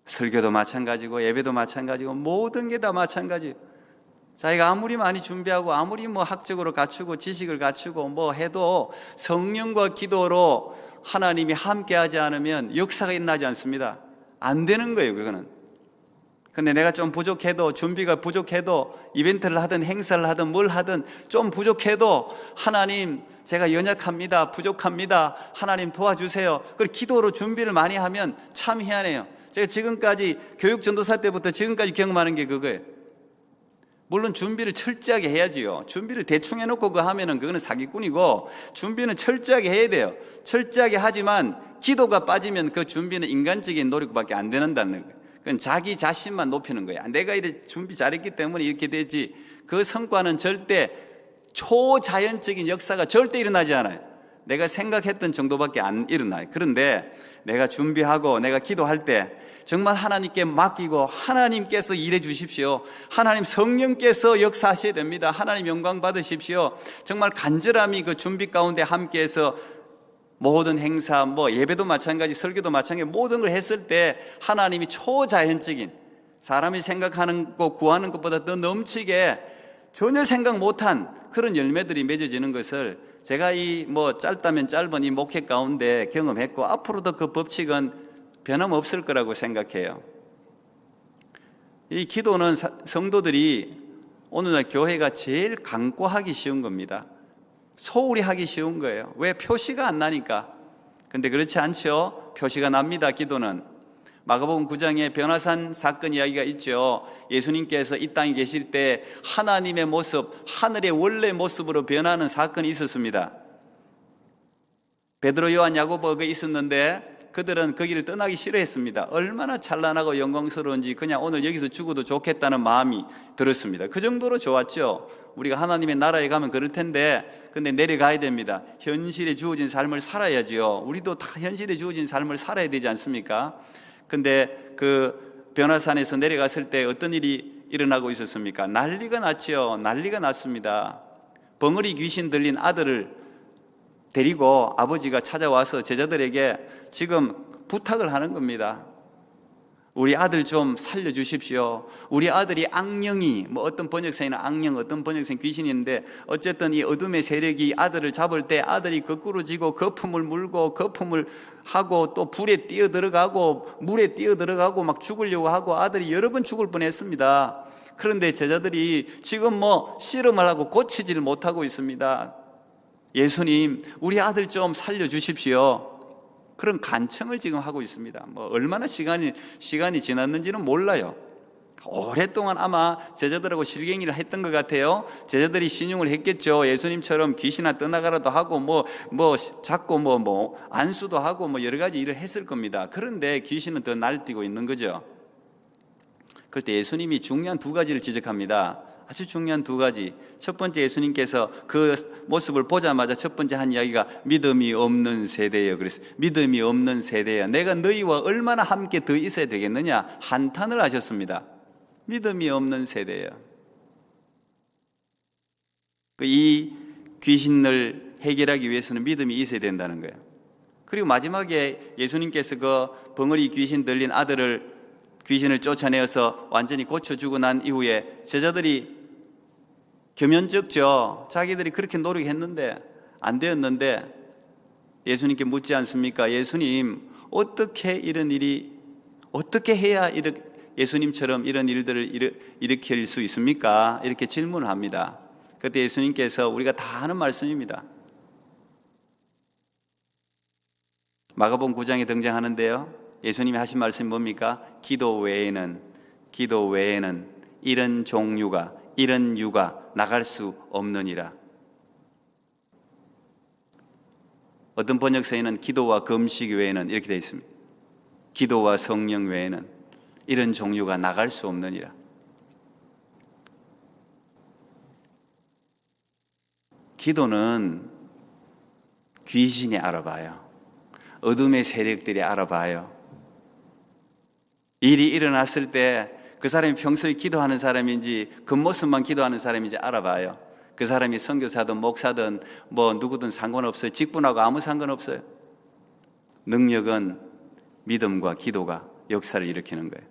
설교도 마찬가지고 예배도 마찬가지고 모든 게 다 마찬가지예요. 자기가 아무리 많이 준비하고 아무리 뭐 학적으로 갖추고 지식을 갖추고 뭐 해도 성령과 기도로 하나님이 함께하지 않으면 역사가 일어나지 않습니다. 안 되는 거예요, 그거는. 근데 내가 좀 부족해도, 준비가 부족해도, 이벤트를 하든 행사를 하든 뭘 하든 좀 부족해도 하나님 제가 연약합니다, 부족합니다, 하나님 도와주세요. 그리고 기도로 준비를 많이 하면 참 희한해요. 제가 지금까지 교육 전도사 때부터 지금까지 경험하는 게 그거예요. 물론 준비를 철저하게 해야지요. 준비를 대충 해놓고 그거 하면은 그거는 사기꾼이고, 준비는 철저하게 해야 돼요. 철저하게 하지만 기도가 빠지면 그 준비는 인간적인 노력밖에 안 된다는 거예요. 그건 자기 자신만 높이는 거예요. 내가 이렇게 준비 잘했기 때문에 이렇게 되지, 그 성과는 절대 초자연적인 역사가 절대 일어나지 않아요. 내가 생각했던 정도밖에 안 일어나요. 그런데 내가 준비하고 내가 기도할 때 정말 하나님께 맡기고 하나님께서 일해 주십시오. 하나님 성령께서 역사하셔야 됩니다. 하나님 영광 받으십시오. 정말 간절함이 그 준비 가운데 함께해서 모든 행사, 뭐 예배도 마찬가지, 설교도 마찬가지, 모든 걸 했을 때 하나님이 초자연적인, 사람이 생각하는 것, 구하는 것보다 더 넘치게 전혀 생각 못한 그런 열매들이 맺어지는 것을 제가 이 뭐 짧다면 짧은 이 목회 가운데 경험했고, 앞으로도 그 법칙은 변함없을 거라고 생각해요. 이 기도는 성도들이 오늘날 교회가 제일 간과하기 쉬운 겁니다. 소홀히 하기 쉬운 거예요. 왜? 표시가 안 나니까. 근데 그렇지 않죠. 표시가 납니다. 기도는. 마가복음 9장에 변화산 사건 이야기가 있죠. 예수님께서 이 땅에 계실 때 하나님의 모습, 하늘의 원래 모습으로 변하는 사건이 있었습니다. 베드로, 요한, 야고보가 있었는데 그들은 거기를 떠나기 싫어했습니다. 얼마나 찬란하고 영광스러운지 그냥 오늘 여기서 죽어도 좋겠다는 마음이 들었습니다. 그 정도로 좋았죠. 우리가 하나님의 나라에 가면 그럴 텐데, 근데 내려가야 됩니다. 현실에 주어진 삶을 살아야지요. 우리도 다 현실에 주어진 삶을 살아야 되지 않습니까? 근데 그 변화산에서 내려갔을 때 어떤 일이 일어나고 있었습니까? 난리가 났죠. 난리가 났습니다. 벙어리 귀신 들린 아들을 데리고 아버지가 찾아와서 제자들에게 지금 부탁을 하는 겁니다. 우리 아들 좀 살려주십시오. 우리 아들이 악령이, 뭐 어떤 번역성에는 악령, 어떤 번역성에 귀신이 있는데, 어쨌든 이 어둠의 세력이 아들을 잡을 때 아들이 거꾸로 지고 거품을 물고 거품을 하고 또 불에 뛰어들어가고 물에 뛰어들어가고 막 죽으려고 하고 아들이 여러 번 죽을 뻔했습니다. 그런데 제자들이 지금 뭐 실험을 하고 고치지를 못하고 있습니다. 예수님, 우리 아들 좀 살려주십시오. 그런 간청을 지금 하고 있습니다. 뭐 얼마나 시간이 지났는지는 몰라요. 오랫동안 아마 제자들하고 실갱이를 했던 것 같아요. 제자들이 신용을 했겠죠. 예수님처럼 귀신아 떠나가라도 하고 뭐 자꾸 뭐 안수도 하고 뭐 여러 가지 일을 했을 겁니다. 그런데 귀신은 더 날뛰고 있는 거죠. 그럴 때 예수님이 중요한 두 가지를 지적합니다. 아주 중요한 두 가지. 첫 번째, 예수님께서 그 모습을 보자마자 첫 번째 한 이야기가 믿음이 없는 세대예요. 그래서 믿음이 없는 세대야. 내가 너희와 얼마나 함께 더 있어야 되겠느냐 한탄을 하셨습니다. 믿음이 없는 세대예요. 이 귀신을 해결하기 위해서는 믿음이 있어야 된다는 거예요. 그리고 마지막에 예수님께서 그 벙어리 귀신 들린 아들을 귀신을 쫓아내어서 완전히 고쳐주고 난 이후에 제자들이 겸연쩍죠. 자기들이 그렇게 노력했는데 안 되었는데 예수님께 묻지 않습니까? 예수님, 어떻게 이런 일이, 어떻게 해야 예수님처럼 이런 일들을 일으킬 수 있습니까? 이렇게 질문을 합니다. 그때 예수님께서 우리가 다 하는 말씀입니다. 마가복음 9장에 등장하는데요, 예수님이 하신 말씀이 뭡니까? 기도 외에는 이런 종류가, 이런 유가 나갈 수 없느니라. 어떤 번역서에는 기도와 금식 외에는 이렇게 되어 있습니다. 기도와 성령 외에는 이런 종류가 나갈 수 없느니라. 기도는 귀신이 알아봐요. 어둠의 세력들이 알아봐요. 일이 일어났을 때 그 사람이 평소에 기도하는 사람인지 겉모습만 기도하는 사람인지 알아봐요. 그 사람이 선교사든 목사든 뭐 누구든 상관없어요. 직분하고 아무 상관없어요. 능력은 믿음과 기도가 역사를 일으키는 거예요.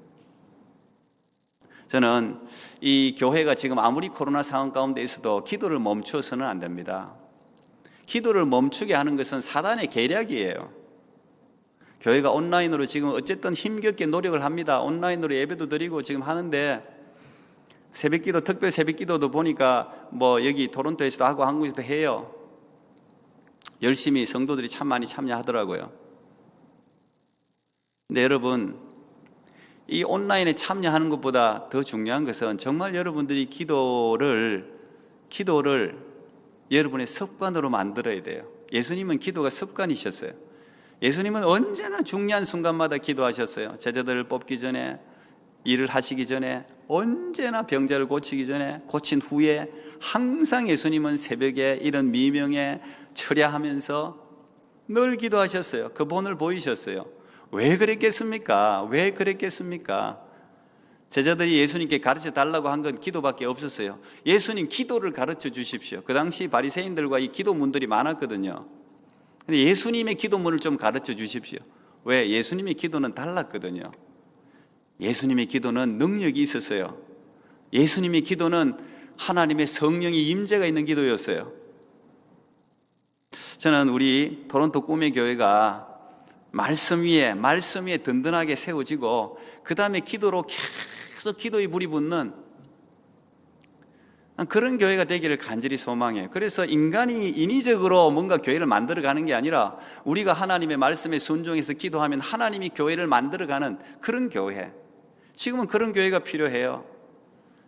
저는 이 교회가 지금 아무리 코로나 상황 가운데 있어도 기도를 멈추어서는 안 됩니다. 기도를 멈추게 하는 것은 사단의 계략이에요. 교회가 온라인으로 지금 어쨌든 힘겹게 노력을 합니다. 온라인으로 예배도 드리고 지금 하는데 새벽기도, 특별 새벽기도도 보니까 뭐 여기 토론토에서도 하고 한국에서도 해요. 열심히 성도들이 참 많이 참여하더라고요. 근데 여러분, 이 온라인에 참여하는 것보다 더 중요한 것은 정말 여러분들이 기도를 여러분의 습관으로 만들어야 돼요. 예수님은 기도가 습관이셨어요. 예수님은 언제나 중요한 순간마다 기도하셨어요. 제자들을 뽑기 전에, 일을 하시기 전에, 언제나 병자를 고치기 전에, 고친 후에 항상 예수님은 새벽에 이런 미명에 철야하면서 늘 기도하셨어요. 그 본을 보이셨어요. 왜 그랬겠습니까? 왜 그랬겠습니까? 제자들이 예수님께 가르쳐 달라고 한 건 기도밖에 없었어요. 예수님 기도를 가르쳐 주십시오. 그 당시 바리새인들과 이 기도문들이 많았거든요. 근데 예수님의 기도문을 좀 가르쳐 주십시오. 왜? 예수님의 기도는 달랐거든요. 예수님의 기도는 능력이 있었어요. 예수님의 기도는 하나님의 성령의 임재가 있는 기도였어요. 저는 우리 토론토 꿈의 교회가 말씀 위에 든든하게 세워지고 그 다음에 기도로 계속 기도의 불이 붙는 그런 교회가 되기를 간절히 소망해요. 그래서 인간이 인위적으로 뭔가 교회를 만들어가는 게 아니라 우리가 하나님의 말씀에 순종해서 기도하면 하나님이 교회를 만들어가는 그런 교회, 지금은 그런 교회가 필요해요.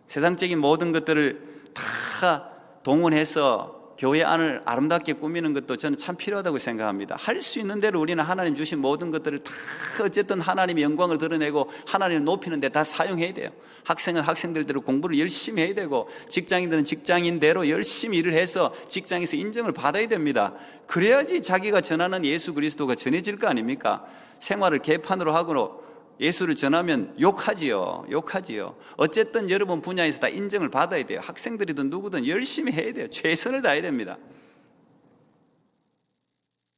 세상적인 모든 것들을 다 동원해서 교회 안을 아름답게 꾸미는 것도 저는 참 필요하다고 생각합니다. 할 수 있는 대로 우리는 하나님 주신 모든 것들을 다 어쨌든 하나님의 영광을 드러내고 하나님을 높이는 데 다 사용해야 돼요. 학생은 학생들대로 공부를 열심히 해야 되고, 직장인들은 직장인대로 열심히 일을 해서 직장에서 인정을 받아야 됩니다. 그래야지 자기가 전하는 예수 그리스도가 전해질 거 아닙니까? 생활을 개판으로 하고 예수를 전하면 욕하지요. 어쨌든 여러분 분야에서 다 인정을 받아야 돼요. 학생들이든 누구든 열심히 해야 돼요. 최선을 다해야 됩니다.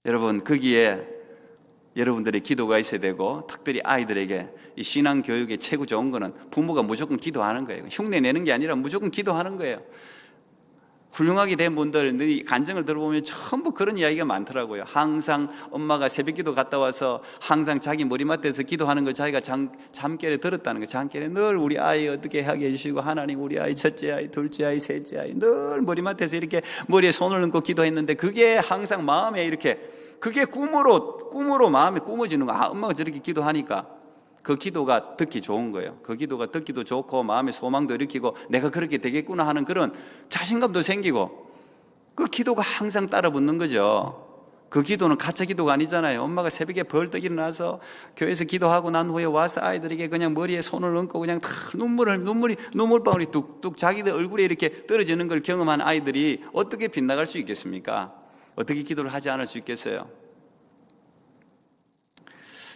여러분, 거기에 여러분들의 기도가 있어야 되고, 특별히 아이들에게 이 신앙교육의 최고 좋은 거는 부모가 무조건 기도하는 거예요. 흉내 내는 게 아니라 무조건 기도하는 거예요. 훌륭하게 된 분들 간증을 들어보면 전부 그런 이야기가 많더라고요. 항상 엄마가 새벽기도 갔다 와서 항상 자기 머리맡에서 기도하는 걸 자기가 잠결에 들었다는 거예요. 잠결에 늘 우리 아이 어떻게 하게 해주시고, 하나님 우리 아이 첫째 아이, 둘째 아이, 셋째 아이 늘 머리맡에서 이렇게 머리에 손을 얹고 기도했는데 그게 항상 마음에 이렇게, 그게 꿈으로 마음에 꾸며지는 거예요. 엄마가 저렇게 기도하니까 그 기도가 듣기 좋은 거예요. 그 기도가 듣기도 좋고 마음의 소망도 일으키고 내가 그렇게 되겠구나 하는 그런 자신감도 생기고, 그 기도가 항상 따라 붙는 거죠. 그 기도는 가짜 기도가 아니잖아요. 엄마가 새벽에 벌떡 일어나서 교회에서 기도하고 난 후에 와서 아이들에게 그냥 머리에 손을 얹고 그냥 다 눈물방울이 뚝뚝 자기들 얼굴에 이렇게 떨어지는 걸 경험한 아이들이 어떻게 빗나갈 수 있겠습니까? 어떻게 기도를 하지 않을 수 있겠어요?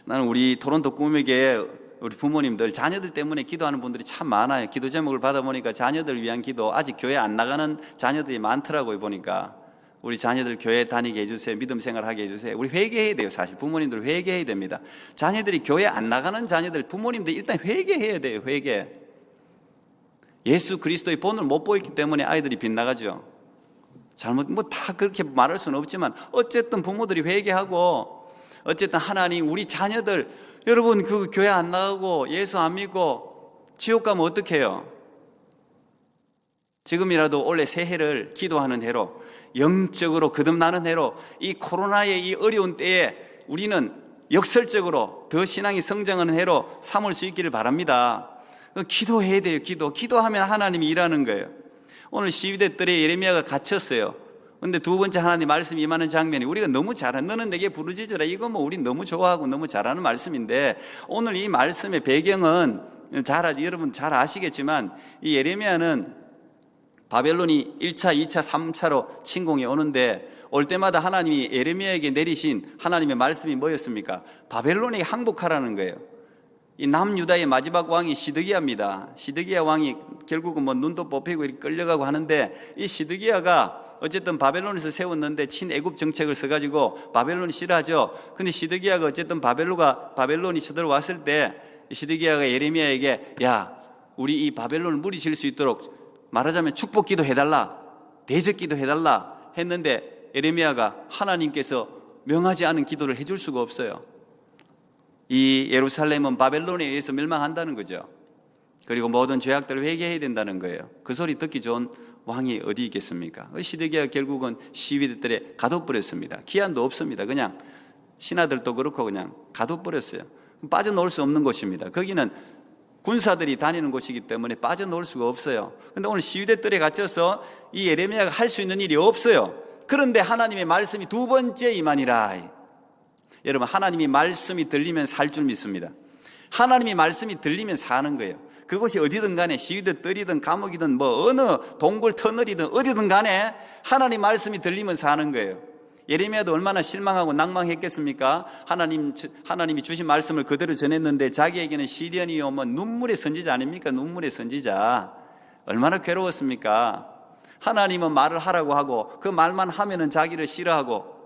나는 우리 토론토 꿈에게 우리 부모님들, 자녀들 때문에 기도하는 분들이 참 많아요. 기도 제목을 받아보니까 자녀들 위한 기도, 아직 교회 안 나가는 자녀들이 많더라고요. 보니까 우리 자녀들 교회 다니게 해주세요. 믿음 생활하게 해주세요. 우리 회개해야 돼요. 사실 부모님들 회개해야 됩니다. 자녀들이 교회 안 나가는 자녀들, 부모님들 일단 회개해야 돼요. 회개. 예수 그리스도의 본을 못 보였기 때문에 아이들이 빗나가죠. 다 그렇게 말할 수는 없지만 어쨌든 부모들이 회개하고, 어쨌든 하나님 우리 자녀들, 여러분 그 교회 안 나가고 예수 안 믿고 지옥 가면 어떡해요? 지금이라도 올해 새해를 기도하는 해로, 영적으로 거듭나는 해로, 이 코로나의 이 어려운 때에 우리는 역설적으로 더 신앙이 성장하는 해로 삼을 수 있기를 바랍니다. 기도해야 돼요. 기도하면 하나님이 일하는 거예요. 오늘 시위대 뜰에 예레미야가 갇혔어요. 근데 두 번째 하나님 말씀이 임하는 장면이 우리가 너무 잘한, 너는 내게 부르짖으라, 이거 뭐 우리 너무 좋아하고 너무 잘하는 말씀인데, 오늘 이 말씀의 배경은 여러분 잘 아시겠지만 이 예레미야는 바벨론이 1차, 2차, 3차로 침공해 오는데, 올 때마다 하나님이 예레미야에게 내리신 하나님의 말씀이 뭐였습니까? 바벨론에게 항복하라는 거예요. 이 남유다의 마지막 왕이 시드기야입니다. 시드기야 왕이 결국은 뭐 눈도 뽑히고 이렇게 끌려가고 하는데, 이 시드기야가 어쨌든 바벨론에서 세웠는데 친애굽 정책을 써가지고 바벨론이 싫어하죠. 근데 시드기야가 어쨌든 바벨론이 쳐들어왔을 때 시드기야가 예레미야에게 야, 우리 이 바벨론을 무리칠 수 있도록 말하자면 축복기도 해달라, 대적기도 해달라 했는데 예레미야가 하나님께서 명하지 않은 기도를 해줄 수가 없어요. 이 예루살렘은 바벨론에 의해서 멸망한다는 거죠. 그리고 모든 죄악들을 회개해야 된다는 거예요. 그 소리 듣기 좋은 왕이 어디 있겠습니까? 시드기야가 결국은 시위대들에 가둬버렸습니다. 기한도 없습니다. 그냥 신하들도 그렇고 그냥 가둬버렸어요. 빠져나올 수 없는 곳입니다. 거기는 군사들이 다니는 곳이기 때문에 빠져나올 수가 없어요. 그런데 오늘 시위대들에 갇혀서 이 예레미야가 할 수 있는 일이 없어요. 그런데 하나님의 말씀이 두 번째 임하니라. 여러분, 하나님이 말씀이 들리면 살 줄 믿습니다. 하나님이 말씀이 들리면 사는 거예요. 그것이 어디든 간에 시위대 뜰이든 감옥이든 뭐 어느 동굴 터널이든 어디든 간에 하나님 말씀이 들리면 사는 거예요. 예레미야도 얼마나 실망하고 낭망했겠습니까? 하나님이 주신 말씀을 그대로 전했는데 자기에게는 시련이 오면 눈물의 선지자 아닙니까? 눈물의 선지자. 얼마나 괴로웠습니까? 하나님은 말을 하라고 하고 그 말만 하면은 자기를 싫어하고,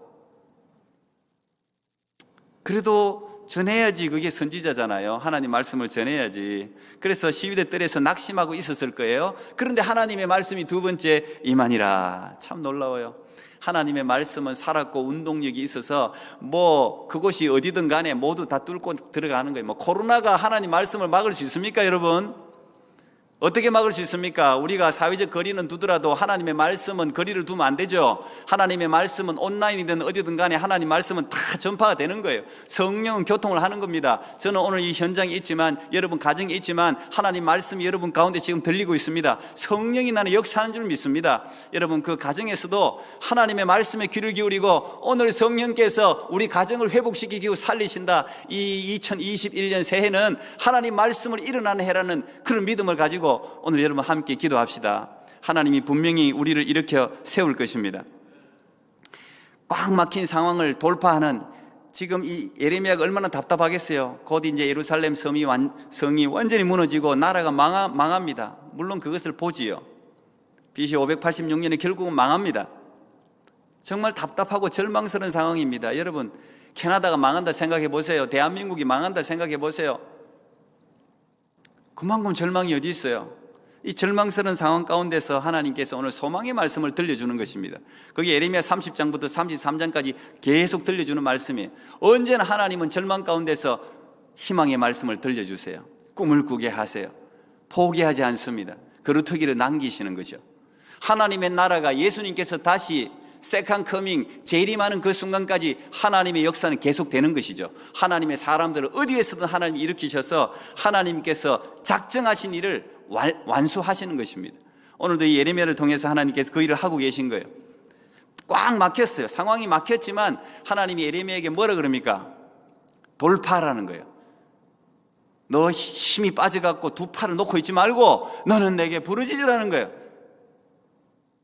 그래도 전해야지. 그게 선지자잖아요. 하나님 말씀을 전해야지. 그래서 시위대 뜰에서 낙심하고 있었을 거예요. 그런데 하나님의 말씀이 두 번째 임하니라. 참 놀라워요. 하나님의 말씀은 살았고 운동력이 있어서 뭐 그곳이 어디든 간에 모두 다 뚫고 들어가는 거예요. 뭐 코로나가 하나님 말씀을 막을 수 있습니까, 여러분? 어떻게 막을 수 있습니까? 우리가 사회적 거리는 두더라도 하나님의 말씀은 거리를 두면 안 되죠. 하나님의 말씀은 온라인이든 어디든 간에 하나님 말씀은 다 전파가 되는 거예요. 성령은 교통을 하는 겁니다. 저는 오늘 이 현장에 있지만, 여러분 가정에 있지만 하나님 말씀이 여러분 가운데 지금 들리고 있습니다. 성령이 나는 역사하는 줄 믿습니다. 여러분 그 가정에서도 하나님의 말씀에 귀를 기울이고 오늘 성령께서 우리 가정을 회복시키고 살리신다. 이 2021년 새해는 하나님 말씀을 일어나는 해라는 그런 믿음을 가지고 오늘 여러분 함께 기도합시다. 하나님이 분명히 우리를 일으켜 세울 것입니다. 꽉 막힌 상황을 돌파하는, 지금 이 예레미야가 얼마나 답답하겠어요. 곧 이제 예루살렘 성이 완전히 무너지고 나라가 망합니다. 물론 그것을 보지요. BC 586년에 결국은 망합니다. 정말 답답하고 절망스러운 상황입니다. 여러분, 캐나다가 망한다 생각해 보세요. 대한민국이 망한다 생각해 보세요. 그만큼 절망이 어디 있어요? 이 절망스러운 상황 가운데서 하나님께서 오늘 소망의 말씀을 들려주는 것입니다. 그게 예레미야 30장부터 33장까지 계속 들려주는 말씀이에요. 언제나 하나님은 절망 가운데서 희망의 말씀을 들려주세요. 꿈을 꾸게 하세요. 포기하지 않습니다. 그루터기를 남기시는 거죠. 하나님의 나라가 예수님께서 다시 세컨 커밍 재림하는 그 순간까지 하나님의 역사는 계속되는 것이죠. 하나님의 사람들을 어디에서든 하나님이 일으키셔서 하나님께서 작정하신 일을 완수하시는 것입니다. 오늘도 이 예레미야를 통해서 하나님께서 그 일을 하고 계신 거예요. 꽉 막혔어요. 상황이 막혔지만 하나님이 예레미야에게 뭐라 그럽니까? 돌파하라는 거예요. 너 힘이 빠져갖고 두 팔을 놓고 있지 말고 너는 내게 부르짖으라는 거예요.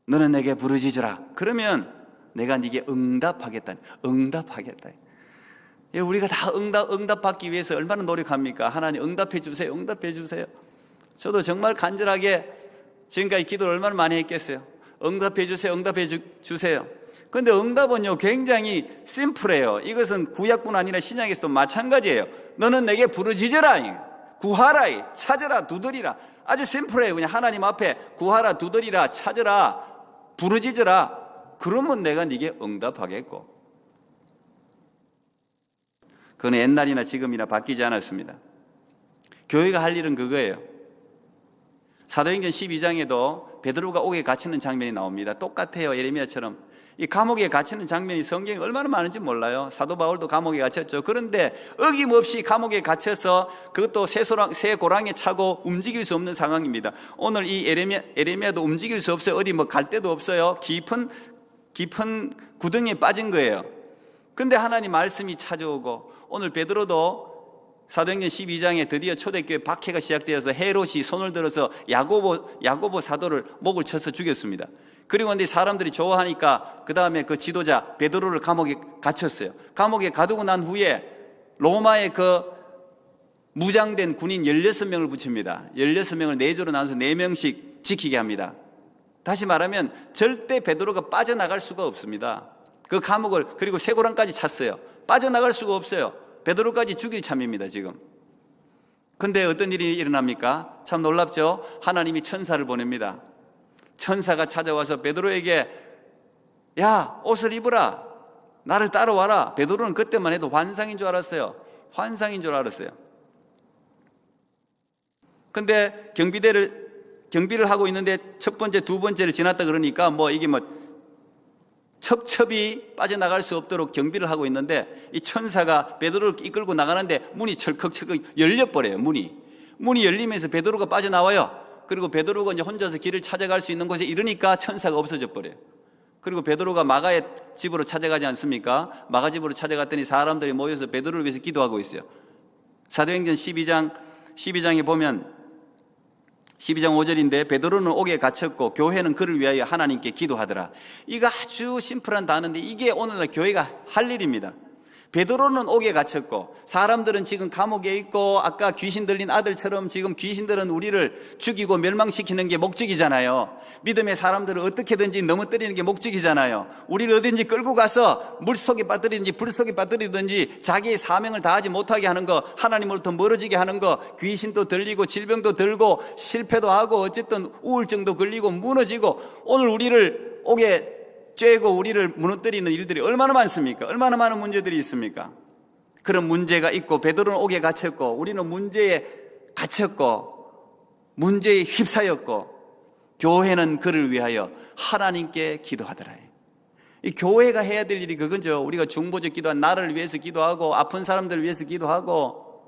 너는 내게 부르짖으라. 그러면 내가 네게 응답하겠다. 우리가 다 응답받기 위해서 얼마나 노력합니까? 하나님 응답해 주세요. 응답해 주세요. 저도 정말 간절하게 지금까지 기도를 얼마나 많이 했겠어요. 응답해 주세요. 응답해 주세요. 그런데 응답은요 굉장히 심플해요. 이것은 구약뿐 아니라 신약에서도 마찬가지예요. 너는 내게 부르짖으라. 구하라. 찾으라. 두드리라. 아주 심플해요. 그냥 하나님 앞에 구하라, 두드리라, 찾으라, 부르짖으라. 그러면 내가 네게 응답하겠고. 그건 옛날이나 지금이나 바뀌지 않았습니다. 교회가 할 일은 그거예요. 사도행전 12장에도 베드로가 옥에 갇히는 장면이 나옵니다. 똑같아요. 예레미야처럼. 이 감옥에 갇히는 장면이 성경에 얼마나 많은지 몰라요. 사도 바울도 감옥에 갇혔죠. 그런데 어김없이 감옥에 갇혀서 그것도 새 고랑에 차고 움직일 수 없는 상황입니다. 오늘 이 예레미야도 움직일 수 없어요. 어디 뭐 갈 데도 없어요. 깊은 구덩이에 빠진 거예요. 근데 하나님 말씀이 찾아오고, 오늘 베드로도 사도행전 12장에 드디어 초대교회 박해가 시작되어서 헤롯이 손을 들어서 야고보 사도를 목을 쳐서 죽였습니다. 그리고 근데 사람들이 좋아하니까 그 다음에 그 지도자 베드로를 감옥에 갇혔어요. 감옥에 가두고 난 후에 로마의 그 무장된 군인 16명을 붙입니다. 16명을 4조로 나눠서 4명씩 지키게 합니다. 다시 말하면 절대 베드로가 빠져나갈 수가 없습니다. 그 감옥을, 그리고 쇠고랑까지 찼어요. 빠져나갈 수가 없어요. 베드로까지 죽일 참입니다, 지금. 근데 어떤 일이 일어납니까? 참 놀랍죠? 하나님이 천사를 보냅니다. 천사가 찾아와서 베드로에게 야, 옷을 입으라. 나를 따라와라. 베드로는 그때만 해도 환상인 줄 알았어요. 환상인 줄 알았어요. 근데 경비를 하고 있는데 첫 번째, 두 번째를 지났다 그러니까 이게 첩첩이 빠져나갈 수 없도록 경비를 하고 있는데 이 천사가 베드로를 이끌고 나가는데 문이 철컥철컥 열려버려요. 문이 열리면서 베드로가 빠져나와요. 그리고 베드로가 이제 혼자서 길을 찾아갈 수 있는 곳에 이르니까 천사가 없어져 버려요. 그리고 베드로가 마가의 집으로 찾아가지 않습니까? 마가 집으로 찾아갔더니 사람들이 모여서 베드로를 위해서 기도하고 있어요. 사도행전 12장에 보면 12장 5절인데 베드로는 옥에 갇혔고 교회는 그를 위하여 하나님께 기도하더라. 이거 아주 심플한 단어인데 이게 오늘날 교회가 할 일입니다. 베드로는 옥에 갇혔고 사람들은 지금 감옥에 있고 아까 귀신 들린 아들처럼 지금 귀신들은 우리를 죽이고 멸망시키는 게 목적이잖아요. 믿음의 사람들을 어떻게든지 넘어뜨리는 게 목적이잖아요. 우리를 어딘지 끌고 가서 물속에 빠뜨리든지 불속에 빠뜨리든지 자기의 사명을 다하지 못하게 하는 거, 하나님으로부터 멀어지게 하는 거, 귀신도 들리고 질병도 들고 실패도 하고 어쨌든 우울증도 걸리고 무너지고 오늘 우리를 옥에 쬐고 우리를 무너뜨리는 일들이 얼마나 많습니까? 얼마나 많은 문제들이 있습니까? 그런 문제가 있고 베드로는 옥에 갇혔고 우리는 문제에 갇혔고 문제에 휩싸였고 교회는 그를 위하여 하나님께 기도하더라. 이 교회가 해야 될 일이 그거죠. 우리가 중보적 기도한 나를 위해서 기도하고 아픈 사람들을 위해서 기도하고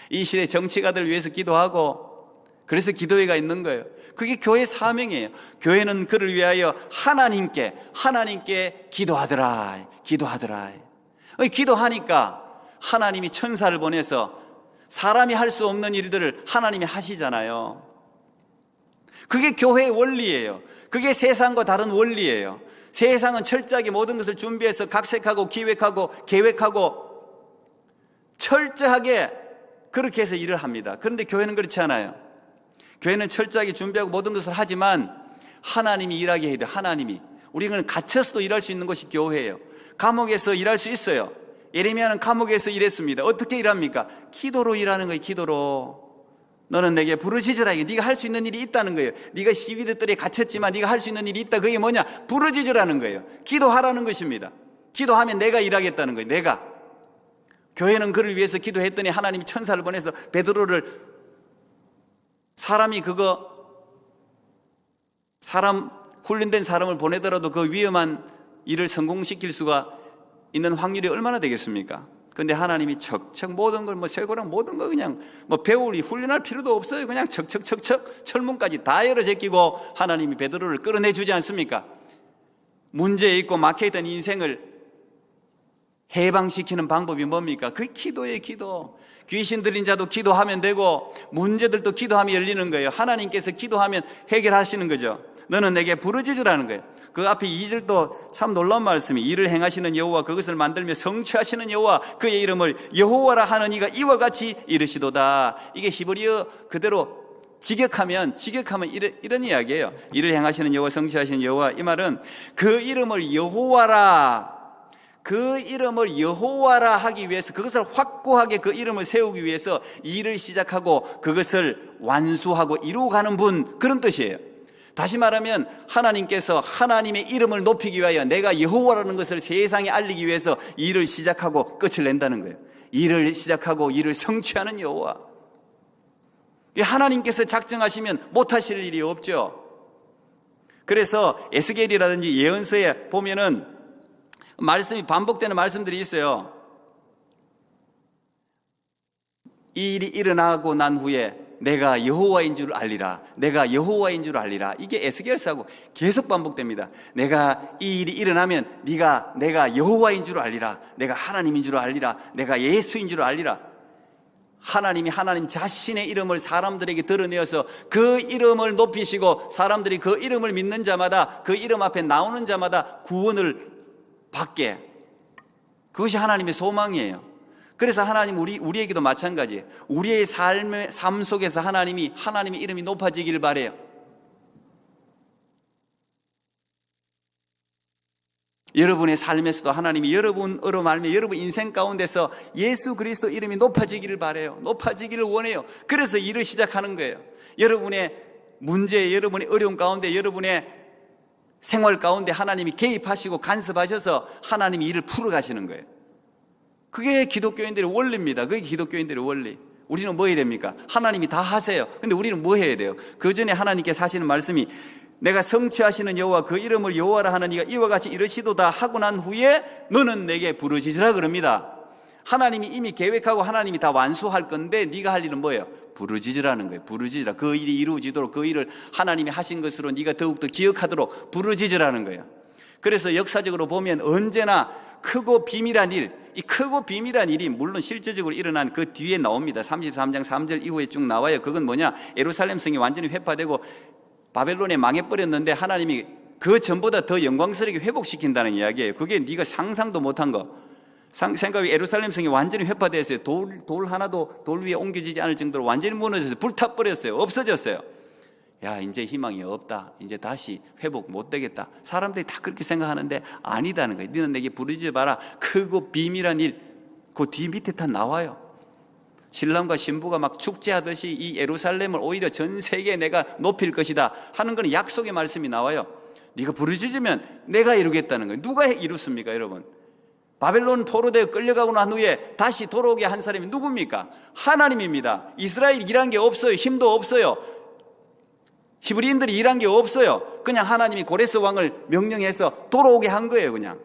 이 시대 정치가들을 위해서 기도하고 그래서 기도회가 있는 거예요. 그게 교회 사명이에요. 교회는 그를 위하여 하나님께 기도하더라. 기도하니까 하나님이 천사를 보내서 사람이 할 수 없는 일들을 하나님이 하시잖아요. 그게 교회의 원리예요. 그게 세상과 다른 원리예요. 세상은 철저하게 모든 것을 준비해서 각색하고 기획하고 계획하고 철저하게 그렇게 해서 일을 합니다. 그런데 교회는 그렇지 않아요. 교회는 철저하게 준비하고 모든 것을 하지만 하나님이 일하게 해야 돼요. 하나님이. 우리는 갇혀서도 일할 수 있는 것이 교회예요. 감옥에서 일할 수 있어요. 예레미야는 감옥에서 일했습니다. 어떻게 일합니까? 기도로 일하는 거예요. 기도로. 너는 내게 부르짖으라. 네가 할 수 있는 일이 있다는 거예요. 네가 시위대들에 갇혔지만 네가 할 수 있는 일이 있다. 그게 뭐냐? 부르짖으라는 거예요. 기도하라는 것입니다. 기도하면 내가 일하겠다는 거예요. 내가. 교회는 그를 위해서 기도했더니 하나님이 천사를 보내서 베드로를 훈련된 사람을 보내더라도 그 위험한 일을 성공시킬 수가 있는 확률이 얼마나 되겠습니까? 그런데 하나님이 척척 모든 걸 쇠고랑 모든 거 그냥 배우리 훈련할 필요도 없어요. 그냥 척척 철문까지 다 열어 제끼고 하나님이 베드로를 끌어내주지 않습니까? 문제에 있고 막혀있던 인생을 해방시키는 방법이 뭡니까? 그 기도예요. 기도. 귀신 들린 자도 기도하면 되고 문제들도 기도하면 열리는 거예요. 하나님께서 기도하면 해결하시는 거죠. 너는 내게 부르짖으라는 거예요. 그 앞에 2절도 참 놀라운 말씀이 일을 행하시는 여호와 그것을 만들며 성취하시는 여호와 그의 이름을 여호와라 하는 이가 이와 같이 이르시도다. 이게 히브리어 그대로 직역하면 이런 이야기예요. 일을 행하시는 여호와 성취하시는 여호와. 이 말은 그 이름을 여호와라 하기 위해서 그것을 확고하게 그 이름을 세우기 위해서 일을 시작하고 그것을 완수하고 이루어가는 분, 그런 뜻이에요. 다시 말하면 하나님께서 하나님의 이름을 높이기 위하여 내가 여호와라는 것을 세상에 알리기 위해서 일을 시작하고 끝을 낸다는 거예요. 일을 시작하고 일을 성취하는 여호와. 하나님께서 작정하시면 못하실 일이 없죠. 그래서 에스겔이라든지 예언서에 보면은 말씀이 반복되는 말씀들이 있어요. 이 일이 일어나고 난 후에 내가 여호와인 줄 알리라. 내가 여호와인 줄 알리라. 이게 에스겔서하고 계속 반복됩니다. 내가 이 일이 일어나면 내가 여호와인 줄 알리라. 내가 하나님인 줄 알리라. 내가 예수인 줄 알리라. 하나님이 하나님 자신의 이름을 사람들에게 드러내어서 그 이름을 높이시고 사람들이 그 이름을 믿는 자마다 그 이름 앞에 나오는 자마다 구원을 받게. 그것이 하나님의 소망이에요. 그래서 하나님 우리에게도 마찬가지예요. 우리의 삶 속에서 하나님의 이름이 높아지기를 바래요. 여러분의 삶에서도 하나님이 여러분으로 말미암아 여러분 인생 가운데서 예수 그리스도 이름이 높아지기를 바라요. 높아지기를 원해요. 그래서 일을 시작하는 거예요. 여러분의 문제, 여러분의 어려움 가운데, 여러분의 생활 가운데 하나님이 개입하시고 간섭하셔서 하나님이 일을 풀어가시는 거예요. 그게 기독교인들의 원리입니다. 그게 기독교인들의 원리. 우리는 뭐 해야 됩니까? 하나님이 다 하세요. 근데 우리는 뭐 해야 돼요? 그 전에 하나님께서 하시는 말씀이 내가 성취하시는 여호와 그 이름을 여호와라 하는 이가 이와 같이 이르시도다 하고 난 후에 너는 내게 부르짖으라 그럽니다. 하나님이 이미 계획하고 하나님이 다 완수할 건데 네가 할 일은 뭐예요? 부르짖으라는 거예요. 부르짖으라. 그 일이 이루어지도록 그 일을 하나님이 하신 것으로 네가 더욱더 기억하도록 부르짖으라는 거예요. 그래서 역사적으로 보면 언제나 크고 비밀한 일, 이 크고 비밀한 일이 물론 실제적으로 일어난 그 뒤에 나옵니다. 33장 3절 이후에 쭉 나와요. 그건 뭐냐? 예루살렘 성이 완전히 회파되고 바벨론에 망해버렸는데 하나님이 그 전보다 더 영광스럽게 회복시킨다는 이야기예요. 그게 네가 상상도 못한 거. 생각이 예루살렘 성이 완전히 회파되었어요. 돌 하나도 돌 위에 옮겨지지 않을 정도로 완전히 무너졌어요. 불타버렸어요. 없어졌어요. 야, 이제 희망이 없다. 이제 다시 회복 못 되겠다. 사람들이 다 그렇게 생각하는데 아니다는 거예요. 너는 내게 부르짖어 봐라. 크고 비밀한 일, 그 뒤 밑에 다 나와요. 신랑과 신부가 막 축제하듯이 이 예루살렘을 오히려 전 세계에 내가 높일 것이다 하는 건 약속의 말씀이 나와요. 네가 부르짖으면 내가 이루겠다는 거예요. 누가 이루습니까, 여러분? 바벨론 포로되어 끌려가고 난 후에 다시 돌아오게 한 사람이 누굽니까? 하나님입니다. 이스라엘 일한 게 없어요. 힘도 없어요. 히브리인들이 일한 게 없어요. 그냥 하나님이 고레스 왕을 명령해서 돌아오게 한 거예요. 그냥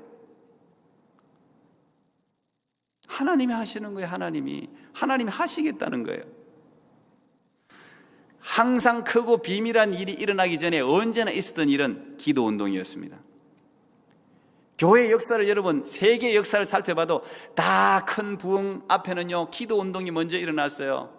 하나님이 하시는 거예요. 하나님이 하시겠다는 거예요. 항상 크고 비밀한 일이 일어나기 전에 언제나 있었던 일은 기도운동이었습니다. 교회의 역사를 여러분 세계 역사를 살펴봐도 다 큰 부흥 앞에는요 기도운동이 먼저 일어났어요.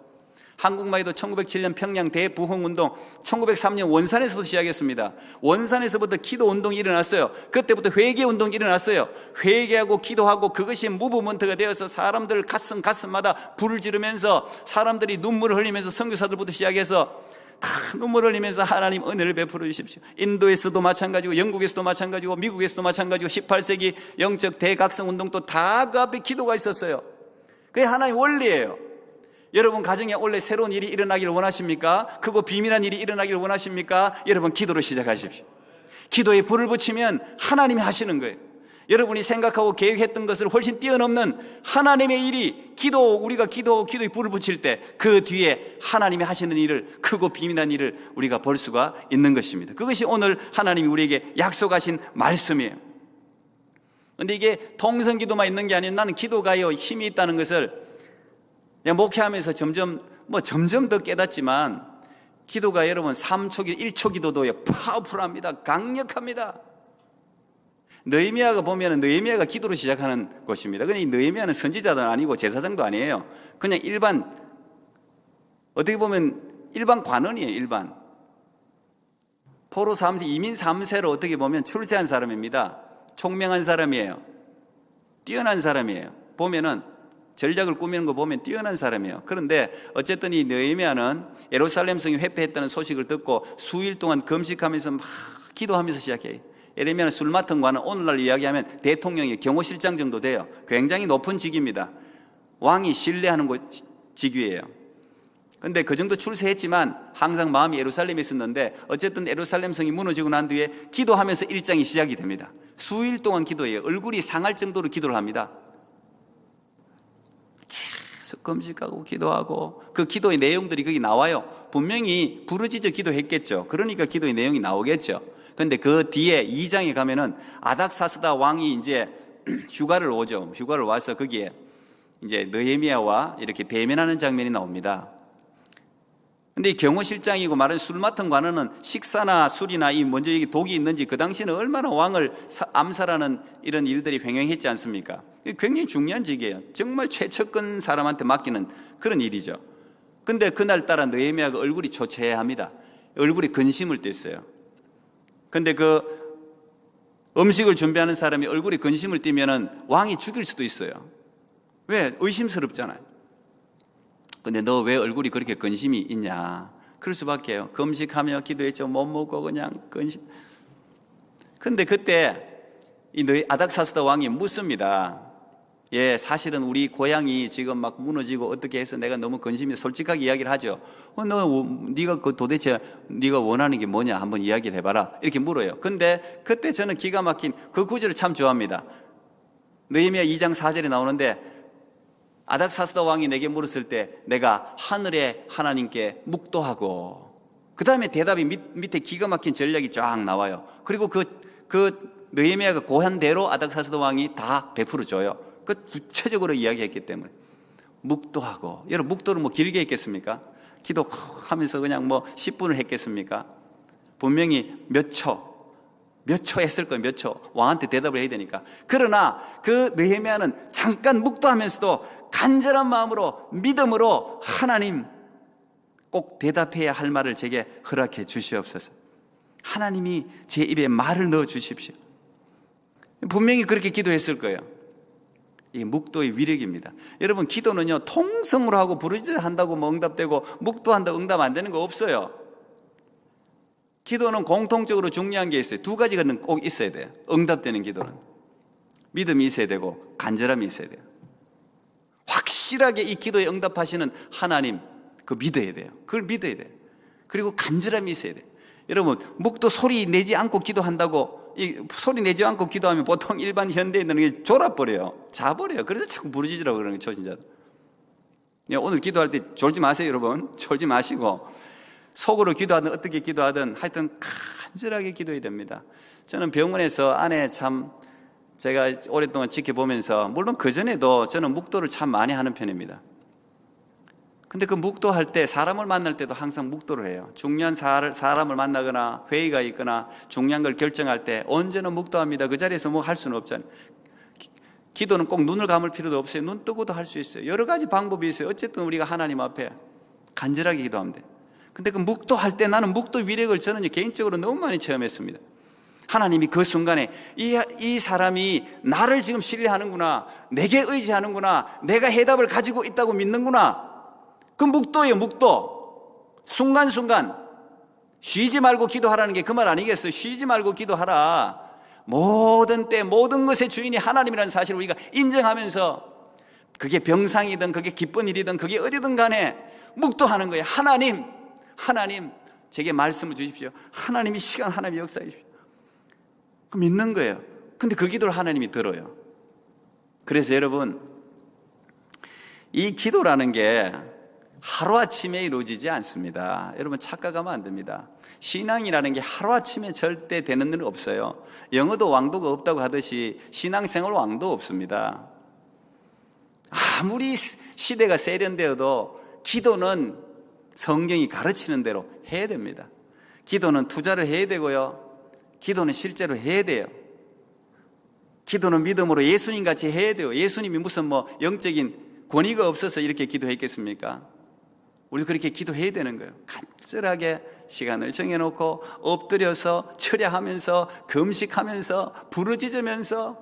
한국만 해도 1907년 평양 대부흥운동, 1903년 원산에서부터 시작했습니다. 원산에서부터 기도운동이 일어났어요. 그때부터 회개운동이 일어났어요. 회개하고 기도하고 그것이 무브먼트가 되어서 사람들 가슴마다 불을 지르면서 사람들이 눈물을 흘리면서 선교사들부터 시작해서 다 눈물을 흘리면서 하나님 은혜를 베풀어 주십시오. 인도에서도 마찬가지고 영국에서도 마찬가지고 미국에서도 마찬가지고 18세기 영적 대각성운동도 다 그 앞에 기도가 있었어요. 그게 하나의 원리예요. 여러분 가정에 원래 새로운 일이 일어나기를 원하십니까? 크고 비밀한 일이 일어나기를 원하십니까? 여러분 기도로 시작하십시오. 기도에 불을 붙이면 하나님이 하시는 거예요. 여러분이 생각하고 계획했던 것을 훨씬 뛰어넘는 하나님의 일이 우리가 기도에 불을 붙일 때 그 뒤에 하나님이 하시는 일을 크고 비밀한 일을 우리가 볼 수가 있는 것입니다. 그것이 오늘 하나님이 우리에게 약속하신 말씀이에요. 그런데 이게 통성기도만 있는 게 아니라 나는 기도가요 힘이 있다는 것을 목회하면서 점점 더 깨닫지만 기도가 여러분 3초, 1초 기도도요 파워풀합니다. 강력합니다. 느헤미야가 보면 느헤미야가 기도로 시작하는 곳입니다. 근데 이 느헤미야는 선지자도 아니고 제사장도 아니에요. 그냥 어떻게 보면 일반 관원이에요. 일반 포로 3세, 이민 3세로 어떻게 보면 출세한 사람입니다. 총명한 사람이에요. 뛰어난 사람이에요. 보면은 전략을 꾸미는 거 보면 뛰어난 사람이에요. 그런데 어쨌든 이 느헤미야는 예루살렘 성이 회폐했다는 소식을 듣고 수일 동안 금식하면서 막 기도하면서 시작해요. 예레미야는 술 맡은 관은 오늘날 이야기하면 대통령의 경호실장 정도 돼요. 굉장히 높은 직위입니다. 왕이 신뢰하는 직위예요. 그런데 그 정도 출세했지만 항상 마음이 예루살렘에 있었는데 어쨌든 예루살렘 성이 무너지고 난 뒤에 기도하면서 일장이 시작이 됩니다. 수일 동안 기도해요. 얼굴이 상할 정도로 기도를 합니다. 계속 금식하고 기도하고 그 기도의 내용들이 거기 나와요. 분명히 부르짖어 기도했겠죠. 그러니까 기도의 내용이 나오겠죠. 그런데 그 뒤에 2장에 가면은 아닥사스다 왕이 이제 휴가를 오죠. 휴가를 와서 거기에 이제 느헤미야와 이렇게 대면하는 장면이 나옵니다. 근데 이 경호실장이고 말하는 술 맡은 관원은 식사나 술이나 이 먼저 여기 독이 있는지 그 당시에는 얼마나 왕을 암살하는 이런 일들이 횡행했지 않습니까? 굉장히 중요한 직이에요. 정말 최측근 사람한테 맡기는 그런 일이죠. 근데 그날따라 느헤미야가 얼굴이 초췌합니다. 얼굴이 근심을 띨어요. 근데 그 음식을 준비하는 사람이 얼굴이 근심을 띠면은 왕이 죽일 수도 있어요. 왜? 의심스럽잖아요. 근데 너 왜 얼굴이 그렇게 근심이 있냐? 그럴 수밖에요. 금식하며 기도했죠. 못 먹고 그냥 근심. 근데 그때 이 아닥사스다 왕이 묻습니다. 예, 사실은 우리 고향이 지금 막 무너지고 어떻게 해서 내가 너무 근심이 솔직하게 이야기를 하죠. 네가 그 도대체 네가 원하는 게 뭐냐 한번 이야기를 해봐라 이렇게 물어요. 근데 그때 저는 기가 막힌 그 구절을 참 좋아합니다. 느헤미야 2장 4절에 나오는데 아닥사스다 왕이 내게 물었을 때 내가 하늘의 하나님께 묵도하고, 그 다음에 대답이 밑에 기가 막힌 전략이 쫙 나와요. 그리고 그 느헤미야가 고한대로 아닥사스다 왕이 다 베풀어 줘요. 그 구체적으로 이야기했기 때문에 묵도하고. 여러분 묵도를 뭐 길게 했겠습니까? 기도하면서 그냥 뭐 10분을 했겠습니까? 분명히 몇 초 했을 거예요. 몇 초 왕한테 대답을 해야 되니까. 그러나 그 느헤미야는 잠깐 묵도하면서도 간절한 마음으로 믿음으로 하나님 꼭 대답해야 할 말을 제게 허락해 주시옵소서. 하나님이 제 입에 말을 넣어 주십시오. 분명히 그렇게 기도했을 거예요. 이 묵도의 위력입니다. 여러분 기도는요 통성으로 하고 부르짖어 한다고 뭐 응답되고 묵도한다고 응답 안 되는 거 없어요. 기도는 공통적으로 중요한 게 있어요. 두 가지는 꼭 있어야 돼요. 응답되는 기도는 믿음이 있어야 되고 간절함이 있어야 돼요. 확실하게 이 기도에 응답하시는 하나님 그거 믿어야 돼요. 그걸 믿어야 돼요. 그리고 간절함이 있어야 돼요. 여러분 묵도 소리 내지 않고 기도한다고, 이 소리 내지 않고 기도하면 보통 일반 현대인들은 이게 졸아버려요. 자버려요. 그래서 자꾸 부르짖으라고 그러는 거예요, 초신자들. 오늘 기도할 때 졸지 마세요, 여러분. 졸지 마시고 속으로 기도하든 어떻게 기도하든 하여튼 간절하게 기도해야 됩니다. 저는 병원에서 안에 참 제가 오랫동안 지켜보면서, 물론 그전에도 저는 묵도를 참 많이 하는 편입니다. 근데 그 묵도할 때 사람을 만날 때도 항상 묵도를 해요. 중요한 사람을 만나거나 회의가 있거나 중요한 걸 결정할 때 언제나 묵도합니다. 그 자리에서 뭐 할 수는 없잖아요. 기도는 꼭 눈을 감을 필요도 없어요. 눈 뜨고도 할 수 있어요. 여러 가지 방법이 있어요. 어쨌든 우리가 하나님 앞에 간절하게 기도하면 돼요. 근데 그 묵도할 때 나는 묵도 위력을 저는 개인적으로 너무 많이 체험했습니다. 하나님이 그 순간에 이 사람이 나를 지금 신뢰하는구나, 내게 의지하는구나, 내가 해답을 가지고 있다고 믿는구나. 그 묵도예요, 묵도. 순간순간 쉬지 말고 기도하라는 게 그 말 아니겠어요? 쉬지 말고 기도하라. 모든 때 모든 것의 주인이 하나님이라는 사실을 우리가 인정하면서, 그게 병상이든 그게 기쁜 일이든 그게 어디든 간에 묵도하는 거예요. 하나님 제게 말씀을 주십시오. 하나님이 시간, 하나님이 역사해 주십시오. 믿는 거예요. 근데 그 기도를 하나님이 들어요. 그래서 여러분 이 기도라는 게 하루아침에 이루어지지 않습니다. 여러분 착각하면 안 됩니다. 신앙이라는 게 하루아침에 절대 되는 일은 없어요. 영어도 왕도가 없다고 하듯이 신앙생활 왕도 없습니다. 아무리 시대가 세련되어도 기도는 성경이 가르치는 대로 해야 됩니다. 기도는 투자를 해야 되고요, 기도는 실제로 해야 돼요. 기도는 믿음으로 예수님같이 해야 돼요. 예수님이 무슨 뭐 영적인 권위가 없어서 이렇게 기도했겠습니까? 우리도 그렇게 기도해야 되는 거예요. 간절하게 시간을 정해놓고 엎드려서 철야하면서 금식하면서 부르짖으면서,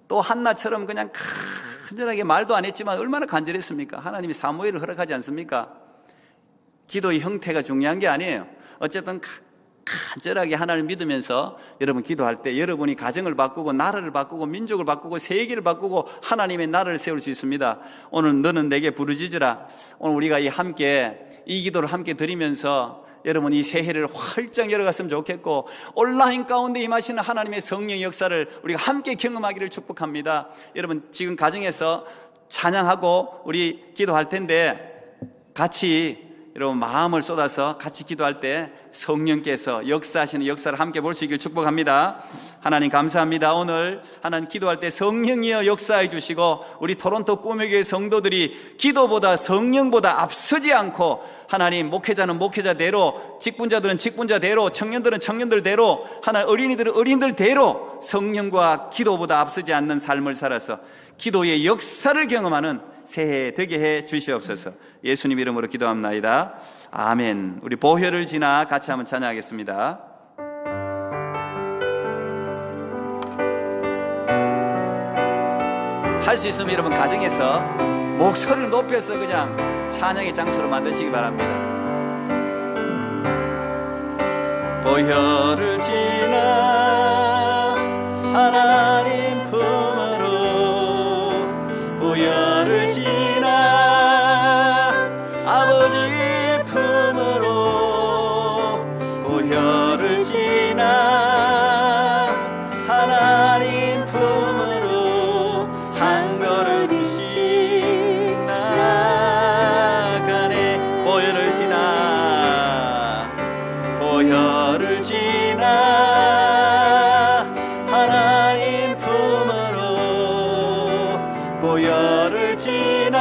또 한나처럼 그냥 간절하게 말도 안 했지만 얼마나 간절했습니까? 하나님이 사무엘을 허락하지 않습니까? 기도의 형태가 중요한 게 아니에요. 어쨌든 간절하게 하나님을 믿으면서 여러분 기도할 때 여러분이 가정을 바꾸고 나라를 바꾸고 민족을 바꾸고 세계를 바꾸고 하나님의 나라를 세울 수 있습니다. 오늘 너는 내게 부르짖으라. 오늘 우리가 함께 이 기도를 함께 드리면서 여러분 이 새해를 활짝 열어갔으면 좋겠고, 온라인 가운데 임하시는 하나님의 성령 역사를 우리가 함께 경험하기를 축복합니다. 여러분 지금 가정에서 찬양하고 우리 기도할 텐데 같이 여러분 마음을 쏟아서 같이 기도할 때 성령께서 역사하시는 역사를 함께 볼 수 있길 축복합니다. 하나님 감사합니다. 오늘 하나님 기도할 때 성령이여 역사해 주시고, 우리 토론토 꿈의 교회 성도들이 기도보다 성령보다 앞서지 않고, 하나님 목회자는 목회자대로, 직분자들은 직분자대로, 청년들은 청년들대로, 하나님 어린이들은 어린이들대로 성령과 기도보다 앞서지 않는 삶을 살아서 기도의 역사를 경험하는 새해 되게 해 주시옵소서. 예수님 이름으로 기도합나이다. 아멘. 우리 보혈을 지나 같이 한번 찬양하겠습니다. 할 수 있으면 여러분 가정에서 목소리를 높여서 그냥 찬양의 장소로 만드시기 바랍니다. 보혈을 지나 하나님 품으로 보혈을 지나 아버지 품으로 보혈을 지나 하나님 품으로 한 걸음씩 나아가네. 보혈을 지나 보혈을 지나 하나님 품으로 보혈을 지나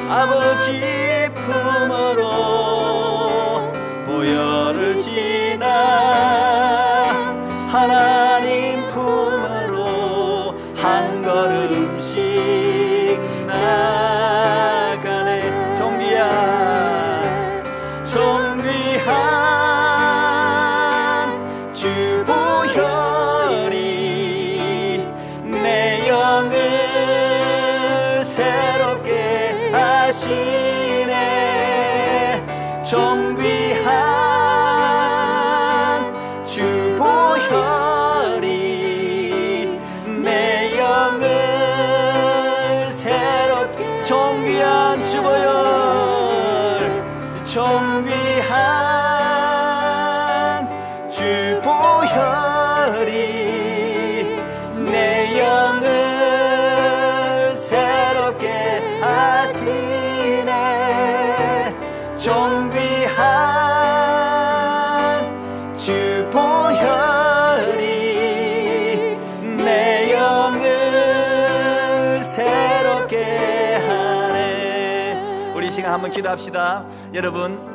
아버지 품으로 보혈을 지나 하나님 품으로 한 걸음씩 나가네. 존귀한 주 보혈이 내 영을 새롭게 하시네. 존귀한 주 보혈이 내 영을 새롭게 존귀한 주 보혈 존귀한 주 보혈이 내 영을 새롭게 하시네. 존귀한 주 보혈이 내 영을 새롭게 하네. 우리 이 시간 한번 기도합시다. 여러분,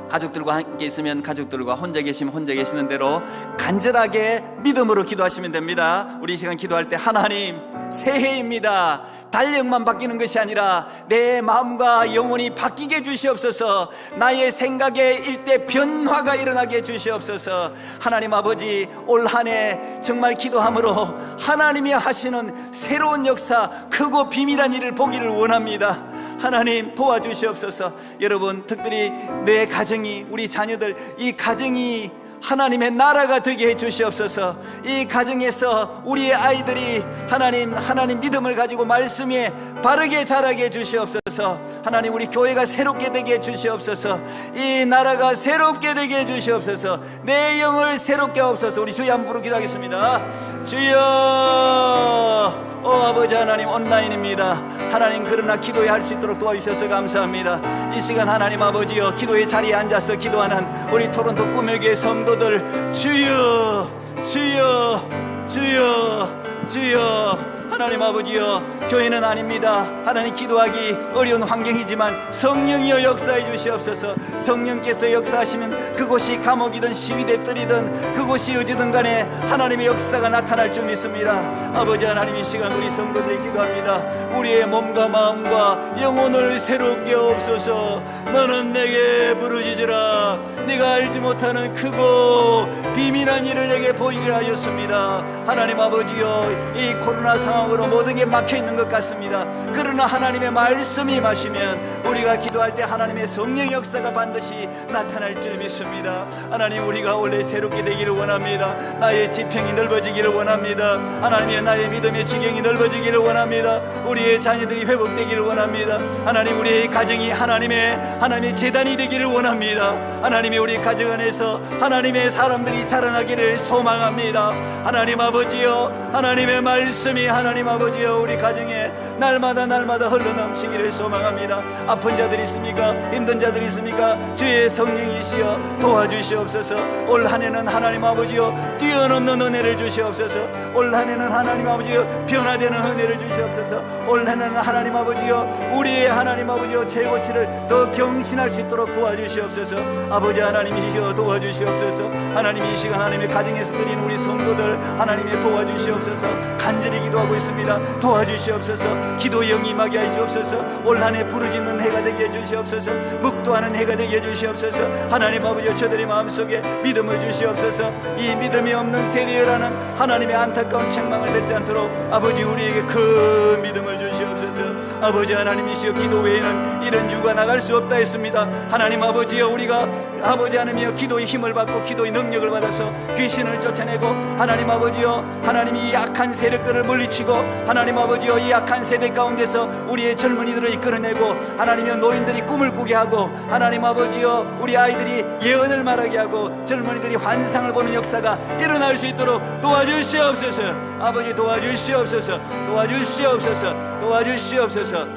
가족들과 함께 있으면 가족들과, 혼자 계시면 혼자 계시는 대로 간절하게 믿음으로 기도하시면 됩니다. 우리 이 시간 기도할 때, 하나님, 새해입니다. 달력만 바뀌는 것이 아니라 내 마음과 영혼이 바뀌게 해주시옵소서. 나의 생각에 일대 변화가 일어나게 해주시옵소서. 하나님 아버지, 올 한 해 정말 기도함으로 하나님이 하시는 새로운 역사, 크고 비밀한 일을 보기를 원합니다. 하나님 도와주시옵소서. 여러분, 특별히 내 가정이, 우리 자녀들, 이 가정이 하나님의 나라가 되게 해주시옵소서. 이 가정에서 우리의 아이들이 하나님 믿음을 가지고 말씀에 바르게 자라게 해주시옵소서. 하나님, 우리 교회가 새롭게 되게 해주시옵소서. 이 나라가 새롭게 되게 해주시옵소서. 내 영을 새롭게 하옵소서. 우리 주여 한번 부르 기도하겠습니다. 주여, 아버지 하나님, 온라인입니다. 하나님, 그러나 기도에 할 수 있도록 도와주셔서 감사합니다. 이 시간 하나님 아버지여, 기도의 자리에 앉아서 기도하는 우리 토론토 꿈의 교회 성도들, 주여, 주여, 주여, 주여. 하나님 아버지여, 교회는 아닙니다. 하나님, 기도하기 어려운 환경이지만 성령이여 역사해 주시옵소서. 성령께서 역사하시면 그곳이 감옥이든 시위대 뜰이든 그곳이 어디든 간에 하나님의 역사가 나타날 줄 믿습니다. 아버지 하나님, 이 시간 우리 성도들이 기도합니다. 우리의 몸과 마음과 영혼을 새롭게 하옵소서. 너는 내게 부르짖으라. 네가 알지 못하는 크고 비밀한 일을 내게 보이리라 하였습니다. 하나님 아버지여, 이 코로나 상황으로 모든 게 막혀있는 것 같습니다. 그러나 하나님의 말씀이 마시면 우리가 기도할 때 하나님의 성령 역사가 반드시 나타날 줄 믿습니다. 하나님, 우리가 원래 새롭게 되기를 원합니다. 나의 지평이 넓어지기를 원합니다. 하나님의 나의 믿음의 지경이 넓어지기를 원합니다. 우리의 자녀들이 회복되기를 원합니다. 하나님, 우리의 가정이 하나님의 재단이 되기를 원합니다. 하나님이 우리 가정 안에서 하나님의 사람들이 자라나기를 소망합니다. 하나님 아버지여, 하나님의 말씀이 하나님 아버지여 우리 가정에 날마다 흘러넘치기를 소망합니다. 아픈 자들이 있습니까? 힘든 자들이 있습니까? 주의 성령이시여 도와주시옵소서. 올 한 해는 하나님 아버지여 뛰어넘는 은혜를 주시옵소서. 올 한 해는 하나님 아버지여 변화되는 은혜를 주시옵소서. 올 한 해는 하나님 아버지여 우리의 하나님 아버지여 최고치를 더 경신할 수 있도록 도와주시옵소서. 아버지 하나님이시여 도와주시옵소서. 하나님, 이 시간 하나님의 가정에서 드린 우리 성도들 하나님의 도와주시옵소서. 간절히 기도하고 있습니다. 도와주시옵소서. 기도의 영이 임하게 해주옵소서. 올 한 해 부르짖는 해가 되게 해주시옵소서. 묵도하는 해가 되게 해주시옵소서. 하나님 아버지, 저들의 마음속에 믿음을 주시옵소서. 이 믿음이 없는 세대라는 하나님의 안타까운 책망을 듣지 않도록 아버지, 우리에게 큰 믿음을 주시옵소서. 아버지 하나님이시여, 기도 외에는 이런 유가 나갈 수 없다 했습니다. 하나님 아버지여, 우리가 아버지 하나님이여 기도의 힘을 받고 기도의 능력을 받아서 귀신을 쫓아내고 하나님 아버지여 하나님이 이 약한 세력들을 물리치고 하나님 아버지여 이 약한 세대 가운데서 우리의 젊은이들을 이끌어내고 하나님이여 노인들이 꿈을 꾸게 하고 하나님 아버지여 우리 아이들이 예언을 말하게 하고 젊은이들이 환상을 보는 역사가 일어날 수 있도록 도와주시옵소서. 아버지 도와주시옵소서. 도와주시옵소서. 도와주시옵소서.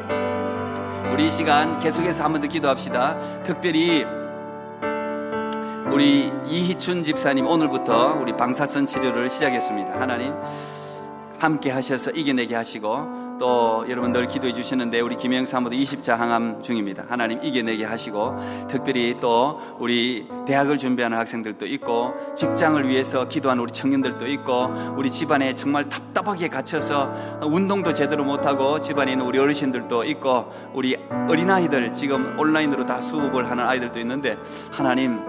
우리 이 시간 계속해서 한 번 더 기도합시다. 특별히 우리 이희춘 집사님 오늘부터 우리 방사선 치료를 시작했습니다. 하나님 함께 하셔서 이겨내게 하시고 또 여러분들 기도해 주시는데 우리 김영 사모도 20차 항암 중입니다. 하나님 이겨내게 하시고 특별히 또 우리 대학을 준비하는 학생들도 있고 직장을 위해서 기도하는 우리 청년들도 있고 우리 집안에 정말 답답하게 갇혀서 운동도 제대로 못하고 집안에 있는 우리 어르신들도 있고 우리 어린아이들 지금 온라인으로 다 수업을 하는 아이들도 있는데 하나님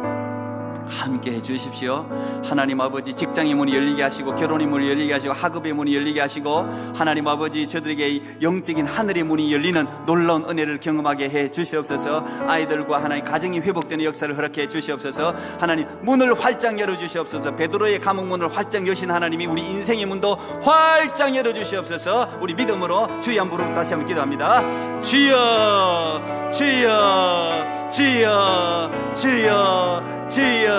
함께 해주십시오. 하나님 아버지 직장의 문이 열리게 하시고 결혼의 문이 열리게 하시고 학업의 문이 열리게 하시고 하나님 아버지 저들에게 영적인 하늘의 문이 열리는 놀라운 은혜를 경험하게 해 주시옵소서. 아이들과 하나님 가정이 회복되는 역사를 허락해 주시옵소서. 하나님 문을 활짝 열어 주시옵소서. 베드로의 감옥 문을 활짝 여신 하나님이 우리 인생의 문도 활짝 열어 주시옵소서. 우리 믿음으로 주여 한 부르고 다시 한번 기도합니다. 주여 주여 주여 주여 주여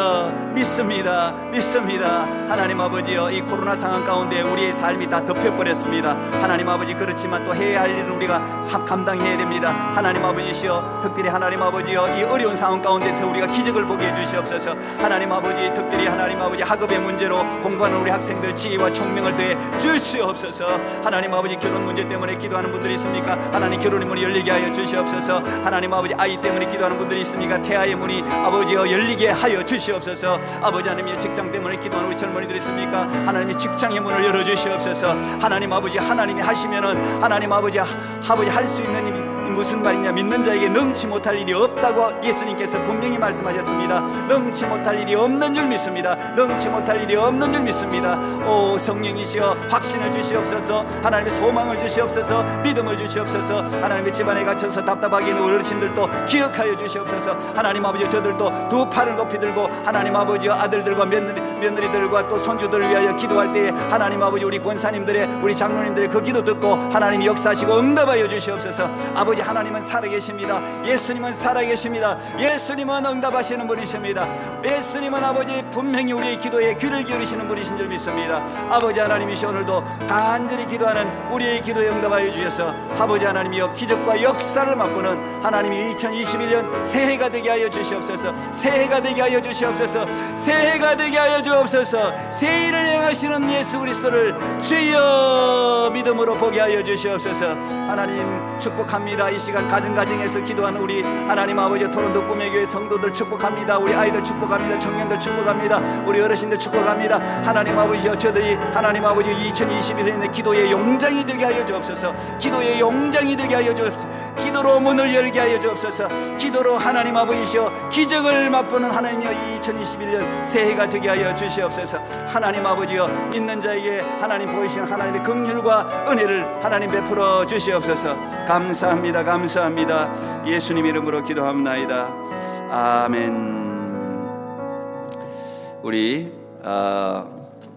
믿습니다. 믿습니다. 하나님 아버지여 이 코로나 상황 가운데 우리의 삶이 다 덮여버렸습니다. 하나님 아버지 그렇지만 또 해야 할 일을 우리가 감당해야 됩니다. 하나님 아버지시여 특별히 하나님 아버지여 이 어려운 상황 가운데서 우리가 기적을 보게 해주시옵소서. 하나님 아버지 특별히 하나님 아버지 학업의 문제로 공부하는 우리 학생들 지혜와 총명을 더해 주시옵소서. 하나님 아버지 결혼 문제 때문에 기도하는 분들이 있습니까? 하나님 결혼의 문이 열리게 하여 주시옵소서. 하나님 아버지 아이 때문에 기도하는 분들이 있습니까? 태아의 문이 아버지여 열리게 하여 주시옵소서. 아버지 하나님의 직장 때문에 기도하는 우리 젊은이들이 있습니까? 하나님의 직장의 문을 열어주시옵소서. 하나님 아버지 하나님이 하시면은 하나님 아버지 할 수 있는 일이 무슨 말이냐 믿는 자에게 능치 못할 일이 없다고 예수님께서 분명히 말씀하셨습니다. 능치 못할 일이 없는 줄 믿습니다. 능치 못할 일이 없는 줄 믿습니다. 오 성령이시여 확신을 주시옵소서. 하나님의 소망을 주시옵소서. 믿음을 주시옵소서. 하나님의 집안에 갇혀서 답답하게 있는 어르신들도 기억하여 주시옵소서. 하나님 아버지 저들도 두 팔을 높이 들고 하나님 아버지 아들들과 며느리들과 또 손주들을 위하여 기도할 때에 하나님 아버지 우리 권사님들의 우리 장로님들의 그 기도 듣고 하나님이 역사하시고 응답하여 주시옵소서. 아버지 하나님은 살아계십니다. 예수님은 살아계십니다. 예수님은 응답하시는 분이십니다. 예수님은 아버지 분명히 우리의 기도에 귀를 기울이시는 분이신 줄 믿습니다. 아버지 하나님이시 오늘도 간절히 기도하는 우리의 기도에 응답하여 주셔서 아버지 하나님이여 기적과 역사를 맛보는 하나님이 2021년 새해가 되게 하여 주시옵소서. 새해가 되게 하여 주시옵소서. 새해가 되게 하여 주옵소서. 새해를 행하시는 예수 그리스도를 주여 믿음으로 보게 하여 주시옵소서. 하나님 축복합니다. 이 시간 가정에서 기도하는 우리 하나님 아버지 토론토 꿈의 교회 성도들 축복합니다. 우리 아이들 축복합니다. 청년들 축복합니다. 우리 어르신들 축복합니다. 하나님 아버지 저들이 하나님 아버지 2021년에 기도의 용장이 되게 하여 주옵소서. 기도의 용장이 되게 하여 주옵소서. 기도로 문을 열게 하여 주옵소서. 기도로 하나님 아버지시여 기적을 맛보는 하나님이여 2021년 새해가 되게 하여 주시옵소서. 하나님 아버지여 믿는 자에게 하나님 보이시는 하나님의 긍휼과 은혜를 하나님 베풀어 주시옵소서. 감사합니다. 감사합니다. 예수님 이름으로 기도합나이다. 아멘. 우리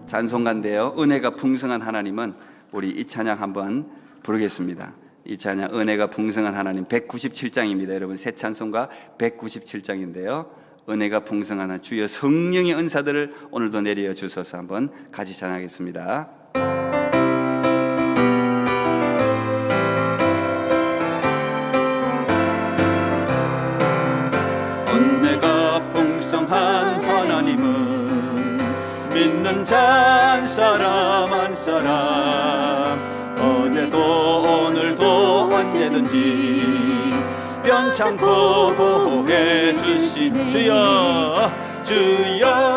찬송가인데요. 은혜가 풍성한 하나님은 우리 이 찬양 한번 부르겠습니다. 이 찬양 은혜가 풍성한 하나님 197장입니다. 여러분 새 찬송가 197장인데요. 은혜가 풍성한 하나님 주여 성령의 은사들을 오늘도 내려 주셔서 한번 같이 찬양하겠습니다. 은혜가 풍성한 하나님은 믿는 자 한 사람 한 사람 어제도 오늘도 언제든지 변찮고 보호해 주신 주여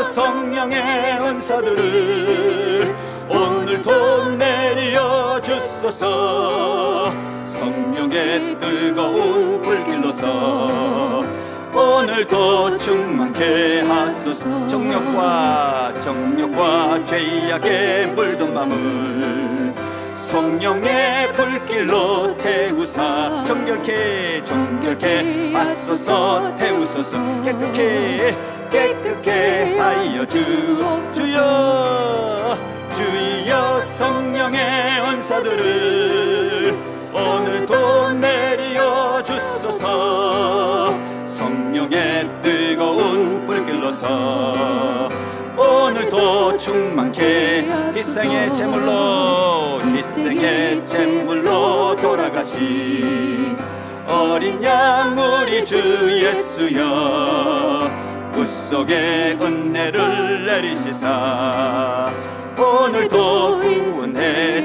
성령의 은사들을 오늘도 내려 주소서. 성령의 뜨거운 불길로서 오늘도 충만케 하소서. 정욕과 죄악에 물든 맘을 성령의 불길로 태우사 정결케 하소서 태우소서 깨끗게 하여 주여 성령의 은사들을 오늘도 내려 주소서 성령의 뜨거운 불길로서 오늘도 충만케 희생의 제물로 돌아가신 어린 양 우리 주 예수여 그 속에 은혜를 내리시사 오늘도 구원해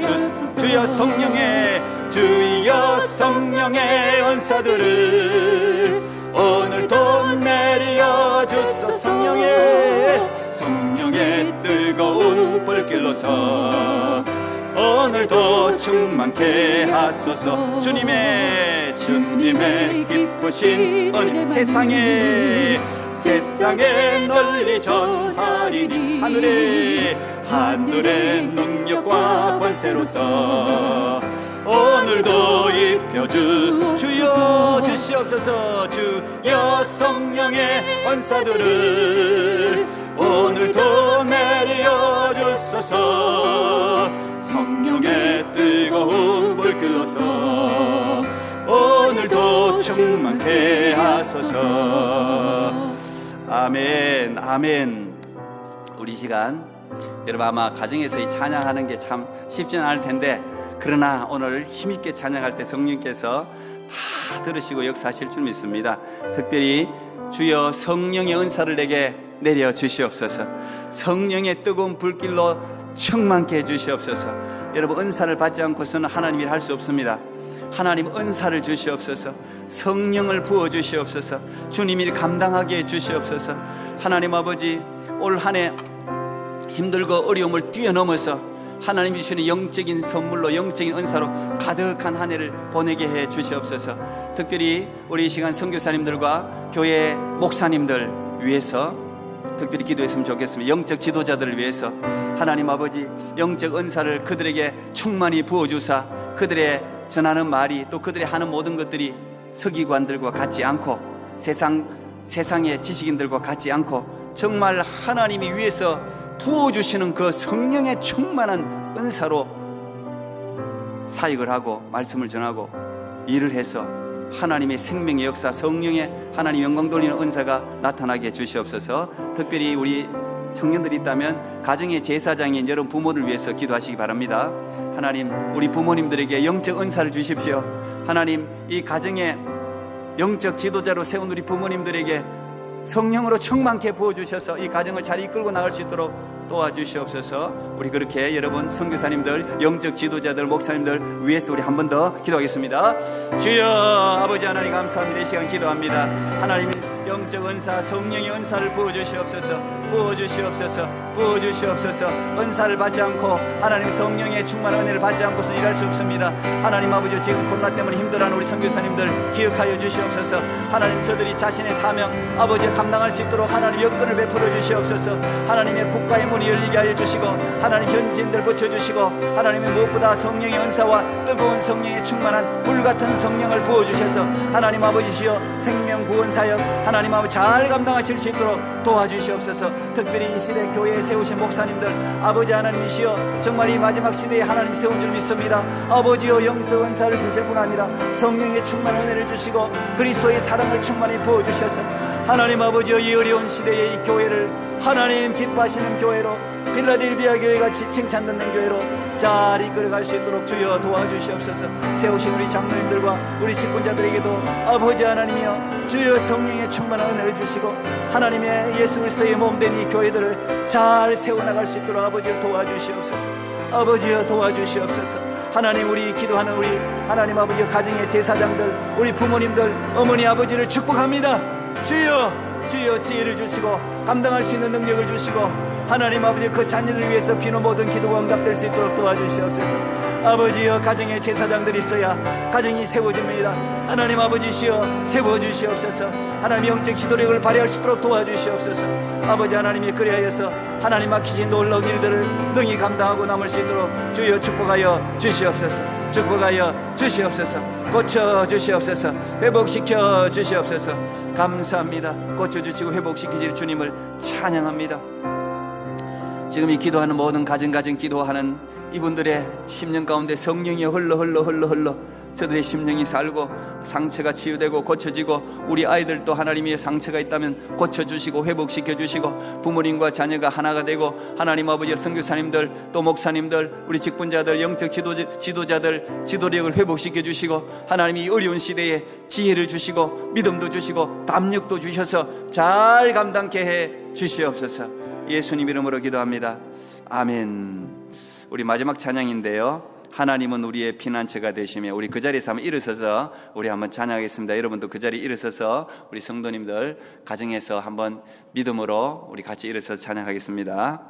주여 성령의 은사들을 오늘도 내려 주소 성령의 뜨거운 불길로서 오늘도 충만케 하소서 주님의 기쁘신 은혜 세상에 널리 전하리니 하늘의 능력과 권세로서 오늘도 주여 주시옵소서 주여 성령의 은사들을 오늘도 내려 주소서 성령의 뜨거운 불길로서 오늘도 충만케 하소서. 아멘 아멘. 우리 시간 여러분 아마 가정에서 이 찬양하는 게 참 쉽지는 않을 텐데 그러나 오늘 힘있게 찬양할 때 성령께서 다 들으시고 역사하실 줄 믿습니다. 특별히 주여 성령의 은사를 내게 내려 주시옵소서. 성령의 뜨거운 불길로 충만케 해 주시옵소서. 여러분 은사를 받지 않고서는 하나님 일 할 수 없습니다. 하나님 은사를 주시옵소서. 성령을 부어 주시옵소서. 주님 일 감당하게 해 주시옵소서. 하나님 아버지 올 한 해 힘들고 어려움을 뛰어넘어서 하나님이 주시는 영적인 선물로 영적인 은사로 가득한 한 해를 보내게 해 주시옵소서. 특별히 우리 이 시간 선교사님들과 교회 목사님들 위해서 특별히 기도했으면 좋겠습니다. 영적 지도자들을 위해서 하나님 아버지 영적 은사를 그들에게 충만히 부어주사 그들의 전하는 말이 또 그들이 하는 모든 것들이 서기관들과 같지 않고 세상의 지식인들과 같지 않고 정말 하나님이 위해서 부어주시는 그 성령의 충만한 은사로 사역을 하고 말씀을 전하고 일을 해서 하나님의 생명의 역사 성령의 하나님 영광 돌리는 은사가 나타나게 해 주시옵소서. 특별히 우리 청년들이 있다면 가정의 제사장인 여러분 부모를 위해서 기도하시기 바랍니다. 하나님 우리 부모님들에게 영적 은사를 주십시오. 하나님 이 가정의 영적 지도자로 세운 우리 부모님들에게 성령으로 충만케 부어주셔서 이 가정을 잘 이끌고 나갈 수 있도록 도와주시옵소서. 우리 그렇게 여러분 선교사님들 영적 지도자들 목사님들 위해서 우리 한 번 더 기도하겠습니다. 주여 아버지 하나님 감사합니다. 이 시간 기도합니다. 하나님 영적 은사 성령의 은사를 부어주시옵소서. 부어주시옵소서. 은사를 받지 않고 하나님 성령의 충만한 은혜를 받지 않고서 일할 수 없습니다. 하나님 아버지 지금 코로나 때문에 힘들어하는 우리 선교사님들 기억하여 주시옵소서. 하나님 저들이 자신의 사명 아버지 감당할 수 있도록 하나님 여건을 베풀어 주시옵소서. 하나님의 국가의 문이 열리게 하여 주시고 하나님 현지인들 붙여주시고 하나님의 무엇보다 성령의 은사와 뜨거운 성령의 충만한 불같은 성령을 부어주셔서 하나님 아버지시여 생명 구원 사역 하나님 아버지 잘 감당하실 수 있도록 도와주시옵소서. 특별히 이 시대 교회에 세우신 목사님들 아버지 하나님이시여 정말 이 마지막 시대에 하나님 세운 줄 믿습니다. 아버지여 영성 은사를 주실 뿐 아니라 성령의 충만한 은혜를 주시고 그리스도의 사랑을 충만히 부어주셔서 하나님 아버지여 이 어려운 시대에 이 교회를 하나님 기뻐하시는 교회로 필라델피아 교회같이 칭찬받는 교회로 잘 이끌어갈 수 있도록 주여 도와주시옵소서. 세우신 우리 장로님들과 우리 직분자들에게도 아버지 하나님이여 주여 성령의 충만한 은혜를 주시고 하나님의 예수 그리스도의 몸된 이 교회들을 잘 세워나갈 수 있도록 아버지여 도와주시옵소서. 아버지여 도와주시옵소서. 하나님 우리 기도하는 우리 하나님 아버지여 가정의 제사장들 우리 부모님들 어머니 아버지를 축복합니다. 주여 지혜를 주시고 감당할 수 있는 능력을 주시고 하나님 아버지, 그 자녀들 위해서 비는 모든 기도가 응답될 수 있도록 도와주시옵소서. 아버지여, 가정에 제사장들이 있어야 가정이 세워집니다. 하나님 아버지시여, 세워주시옵소서. 하나님 영적 기도력을 발휘할 수 있도록 도와주시옵소서. 아버지 하나님이 그리하여서 하나님 막히신 놀라운 일들을 능히 감당하고 남을 수 있도록 주여 축복하여 주시옵소서. 축복하여 주시옵소서. 고쳐주시옵소서. 회복시켜 주시옵소서. 감사합니다. 고쳐주시고 회복시키실 주님을 찬양합니다. 지금 이 기도하는 모든 가정 기도하는 이분들의 심령 가운데 성령이 흘러 저들의 심령이 살고 상처가 치유되고 고쳐지고, 우리 아이들도 하나님의 상처가 있다면 고쳐주시고 회복시켜 주시고, 부모님과 자녀가 하나가 되고, 하나님 아버지 선교사님들 또 목사님들, 우리 직분자들, 영적 지도자들 지도력을 회복시켜 주시고, 하나님이 어려운 시대에 지혜를 주시고 믿음도 주시고 담력도 주셔서 잘 감당케 해 주시옵소서. 예수님 이름으로 기도합니다. 아멘. 우리 마지막 찬양인데요, 하나님은 우리의 피난처가 되시며, 우리 그 자리에서 한번 일어서서 우리 한번 찬양하겠습니다. 여러분도 그 자리에 일어서서 우리 성도님들 가정에서 한번 믿음으로 우리 같이 일어서서 찬양하겠습니다.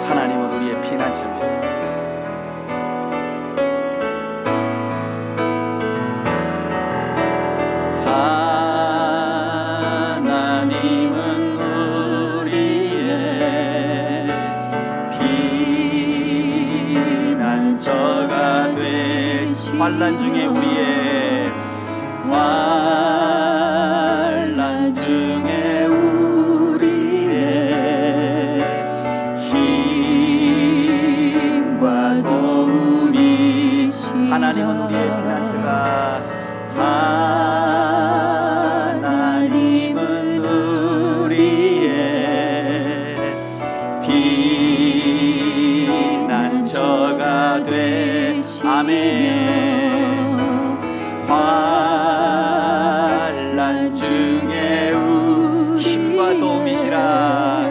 하나님은 우리의 피난처입니다. 환난 중에 우리의 환난 중에 우리의 힘과 도움이 하나님은 우리의 피난처가 하나님은 우리의 피난처가 되시 아멘. 환난 중에 힘과 도움이시라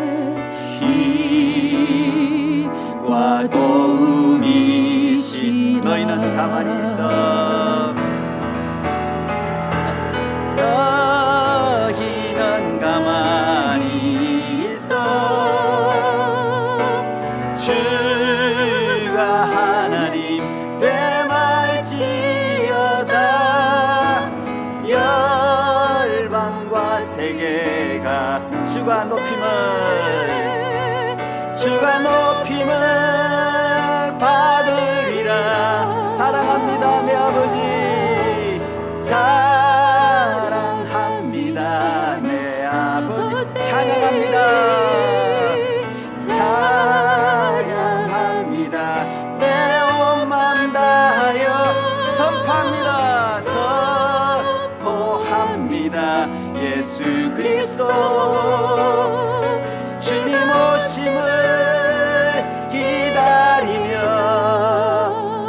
힘과 도움이시 너희는 가만히 있어 너희는 가만히 있어 주가 하나님 되말지어다 열방과 세계가 주가 높임을 받으리라. 사랑합니다 내 아버지, 사랑합니다 내 아버지, 찬양합니다 내 온 맘 다하여 선포합니다 예수 그리스도 주님 오심을 기다리며.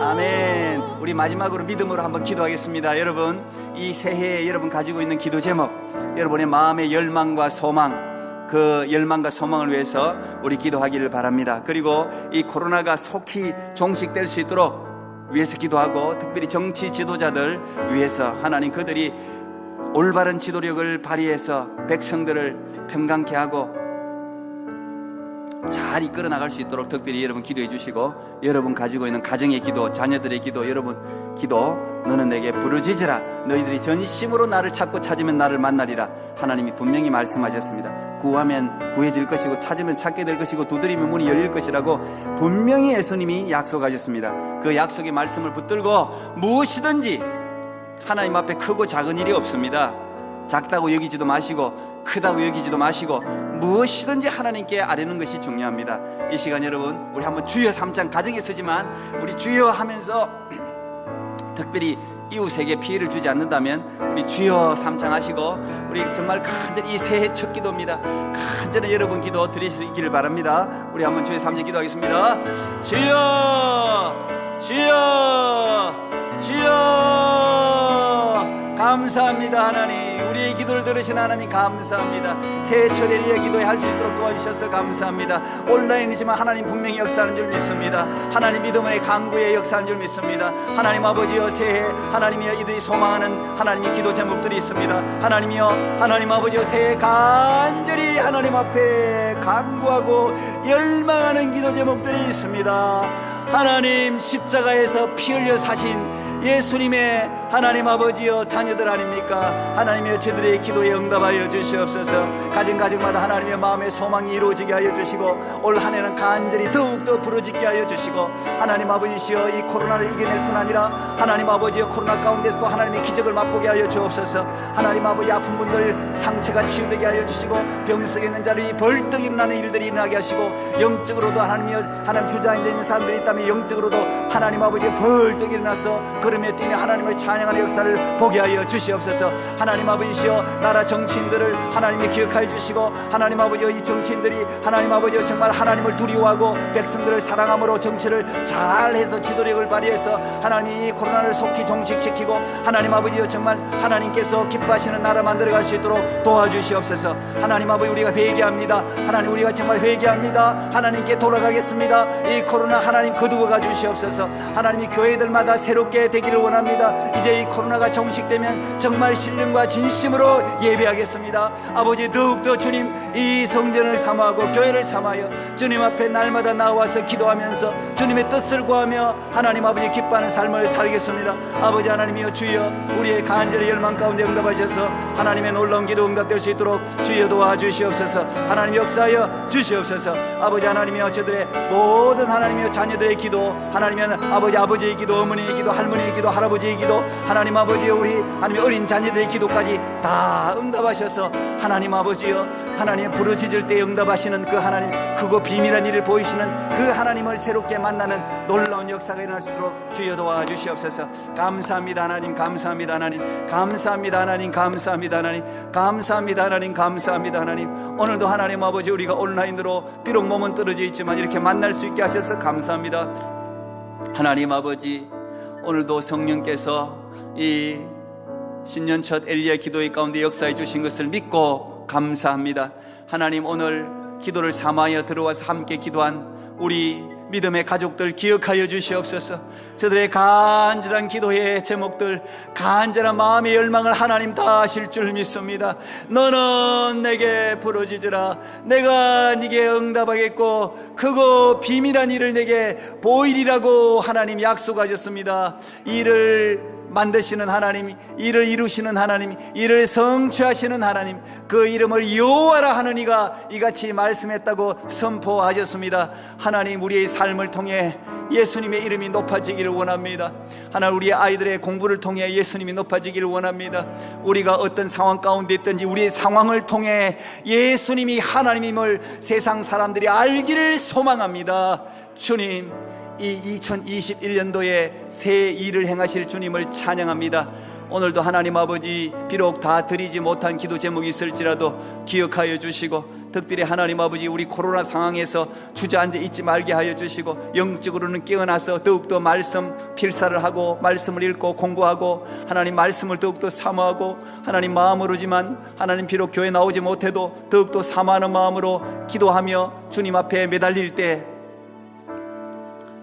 아멘. 우리 마지막으로 믿음으로 한번 기도하겠습니다. 여러분, 이 새해에 여러분 가지고 있는 기도 제목, 여러분의 마음의 열망과 소망, 그 열망과 소망을 위해서 우리 기도하기를 바랍니다. 그리고 이 코로나가 속히 종식될 수 있도록 위해서 기도하고, 특별히 정치 지도자들 위해서 하나님 그들이 올바른 지도력을 발휘해서 백성들을 평강케 하고 잘 이끌어 나갈 수 있도록 특별히 여러분 기도해 주시고, 여러분 가지고 있는 가정의 기도, 자녀들의 기도, 여러분 기도, 너는 내게 부르짖으라 너희들이 전심으로 나를 찾고 찾으면 나를 만나리라. 하나님이 분명히 말씀하셨습니다. 구하면 구해질 것이고 찾으면 찾게 될 것이고 두드리면 문이 열릴 것이라고 분명히 예수님이 약속하셨습니다. 그 약속의 말씀을 붙들고 무엇이든지, 하나님 앞에 크고 작은 일이 없습니다. 작다고 여기지도 마시고 크다고 여기지도 마시고 무엇이든지 하나님께 아뢰는 것이 중요합니다. 이 시간 여러분, 우리 한번 주여 3장 가정에 쓰지만 우리 주여 하면서 특별히 이웃에게 피해를 주지 않는다면 우리 주여 3장 하시고, 우리 정말 간절히 이 새해 첫 기도입니다. 간절히 여러분 기도 드릴 수 있기를 바랍니다. 우리 한번 주여 3장 기도하겠습니다. 주여 주여 주여 감사합니다. 하나님 우리의 기도를 들으신 하나님 감사합니다. 새해 첫 엘리야 기도에 할 수 있도록 도와주셔서 감사합니다. 온라인이지만 하나님 분명히 역사하는 줄 믿습니다. 하나님 믿음의 강구에 역사하는 줄 믿습니다. 하나님 아버지여, 새해 하나님이여 이들이 소망하는 하나님의 기도 제목들이 있습니다. 하나님이여, 하나님 아버지여, 새해 간절히 하나님 앞에 간구하고 열망하는 기도 제목들이 있습니다. 하나님, 십자가에서 피 흘려 사신 예수님의 하나님 아버지여 자녀들 아닙니까? 하나님의 저들의 기도에 응답하여 주시옵소서. 가정마다 하나님의 마음의 소망이 이루어지게 하여 주시고, 올 한 해는 간절히 더욱더 부르짖게 하여 주시고, 하나님 아버지시여 이 코로나를 이겨낼 뿐 아니라 하나님 아버지여 코로나 가운데서도 하나님의 기적을 맛보게 하여 주옵소서. 하나님 아버지, 아픈 분들 상처가 치유되게 하여 주시고, 병 속에 있는 자들이 벌떡 일어나는 일들이 일어나게 하시고, 영적으로도 하나님 주장이 되는 사람들이 있다면 영적으로도 하나님 아버지 벌떡 일어나서 걸음에 뛰며 하나님을 찬양하는 역사를 보게 하여 주시옵소서. 하나님 아버지시여, 나라 정치인들을 하나님이 기억하여 주시고, 하나님 아버지여 이 정치인들이 하나님 아버지여 정말 하나님을 두려워하고 백성들을 사랑함으로 정치를 잘해서 지도력을 발휘해서 하나님이 이 코로나를 속히 종식시키고, 하나님 아버지여 정말 하나님께서 기뻐하시는 나라 만들어갈 수 있도록 도와주시옵소서. 하나님 아버지, 우리가 회개합니다. 하나님, 우리가 정말 회개합니다. 하나님께 돌아가겠습니다. 이 코로나 하나님 거두어 가 주시옵소서. 하나님이 교회들마다 새롭게 되기를 원합니다. 이제 이 코로나가 종식되면 정말 신령과 진심으로 예배하겠습니다. 아버지, 더욱더 주님 이 성전을 사모하고 교회를 사모하여 주님 앞에 날마다 나와서 기도하면서 주님의 뜻을 구하며 하나님 아버지 기뻐하는 삶을 살겠습니다. 아버지 하나님이여, 주여 우리의 간절히 열망 가운데 응답하셔서 하나님의 놀라운 기도 응답될 수 있도록 주여 도와주시옵소서. 하나님 역사하여 주시옵소서. 아버지 하나님이여, 저들의 모든 하나님이여 자녀들의 기도, 하나님이여 아버지의 기도, 어머니의 기도, 할머니의 기도, 할아버지의 기도, 하나님 아버지여 우리 하나님의 어린 자녀들의 기도까지 다 응답하셔서 하나님 아버지여, 하나님 부르짖을 때 응답하시는 그 하나님, 크고 비밀한 일을 보이시는 그 하나님을 새롭게 만나는 놀라운 역사가 일어날 수 있도록 주여 도와주시옵소서. 감사합니다 하나님, 감사합니다 하나님, 감사합니다 하나님, 감사합니다 하나님, 감사합니다 하나님, 감사합니다 하나님. 오늘도 하나님 아버지, 우리가 온라인으로 비록 몸은 떨어져 있지만 이렇게 만날 수 있게 하셔서 감사합니다. 하나님 아버지, 오늘도 성령께서 이 신년 첫 엘리야 기도의 가운데 역사해 주신 것을 믿고 감사합니다. 하나님, 오늘 기도를 삼하여 들어와서 함께 기도한 우리 믿음의 가족들 기억하여 주시옵소서. 저들의 간절한 기도의 제목들, 간절한 마음의 열망을 하나님 다 아실 줄 믿습니다. 너는 내게 부르짖으라. 내가 네게 응답하겠고 크고 비밀한 일을 내게 보이리라고 하나님 약속하셨습니다. 이를 만드시는 하나님, 이를 이루시는 하나님, 이를 성취하시는 하나님, 그 이름을 여호와라 하는 이가 이같이 말씀했다고 선포하셨습니다. 하나님, 우리의 삶을 통해 예수님의 이름이 높아지기를 원합니다. 하나님, 우리 아이들의 공부를 통해 예수님이 높아지기를 원합니다. 우리가 어떤 상황 가운데 있든지 우리의 상황을 통해 예수님이 하나님임을 세상 사람들이 알기를 소망합니다. 주님, 이 2021년도에 새 일을 행하실 주님을 찬양합니다. 오늘도 하나님 아버지, 비록 다 드리지 못한 기도 제목이 있을지라도 기억하여 주시고, 특별히 하나님 아버지, 우리 코로나 상황에서 주저앉아 있지 말게 하여 주시고, 영적으로는 깨어나서 더욱더 말씀 필사를 하고 말씀을 읽고 공부하고 하나님 말씀을 더욱더 사모하고, 하나님 마음으로지만 하나님 비록 교회 나오지 못해도 더욱더 사모하는 마음으로 기도하며 주님 앞에 매달릴 때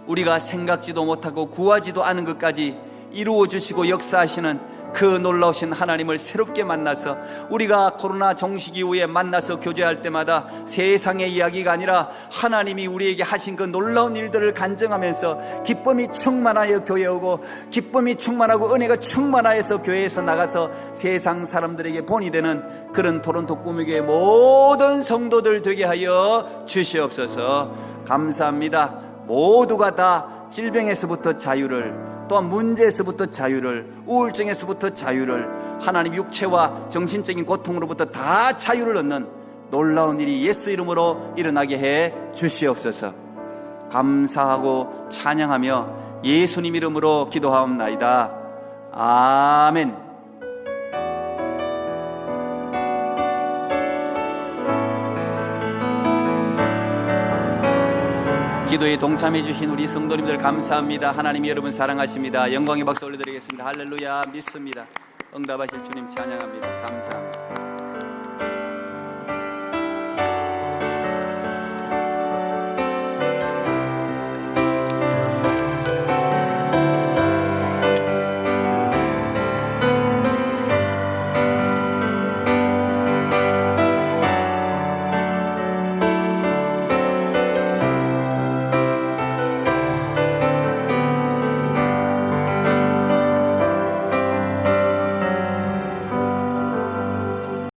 우리가 생각지도 못하고 구하지도 않은 것까지 이루어 주시고 역사하시는 그 놀라우신 하나님을 새롭게 만나서, 우리가 코로나 종식 이후에 만나서 교제할 때마다 세상의 이야기가 아니라 하나님이 우리에게 하신 그 놀라운 일들을 간증하면서 기쁨이 충만하여 교회에 오고, 기쁨이 충만하고 은혜가 충만하여서 교회에서 나가서 세상 사람들에게 본이 되는 그런 토론토 꿈의교회 모든 성도들 되게 하여 주시옵소서. 감사합니다. 모두가 다 질병에서부터 자유를, 또한 문제에서부터 자유를, 우울증에서부터 자유를, 하나님 육체와 정신적인 고통으로부터 다 자유를 얻는 놀라운 일이 예수 이름으로 일어나게 해 주시옵소서. 감사하고 찬양하며 예수님 이름으로 기도하옵나이다. 아멘. 기도에 동참해 주신 우리 성도님들 감사합니다. 하나님이 여러분 사랑하십니다. 영광의 박수 올려드리겠습니다. 할렐루야. 믿습니다. 응답하실 주님 찬양합니다. 감사합니다.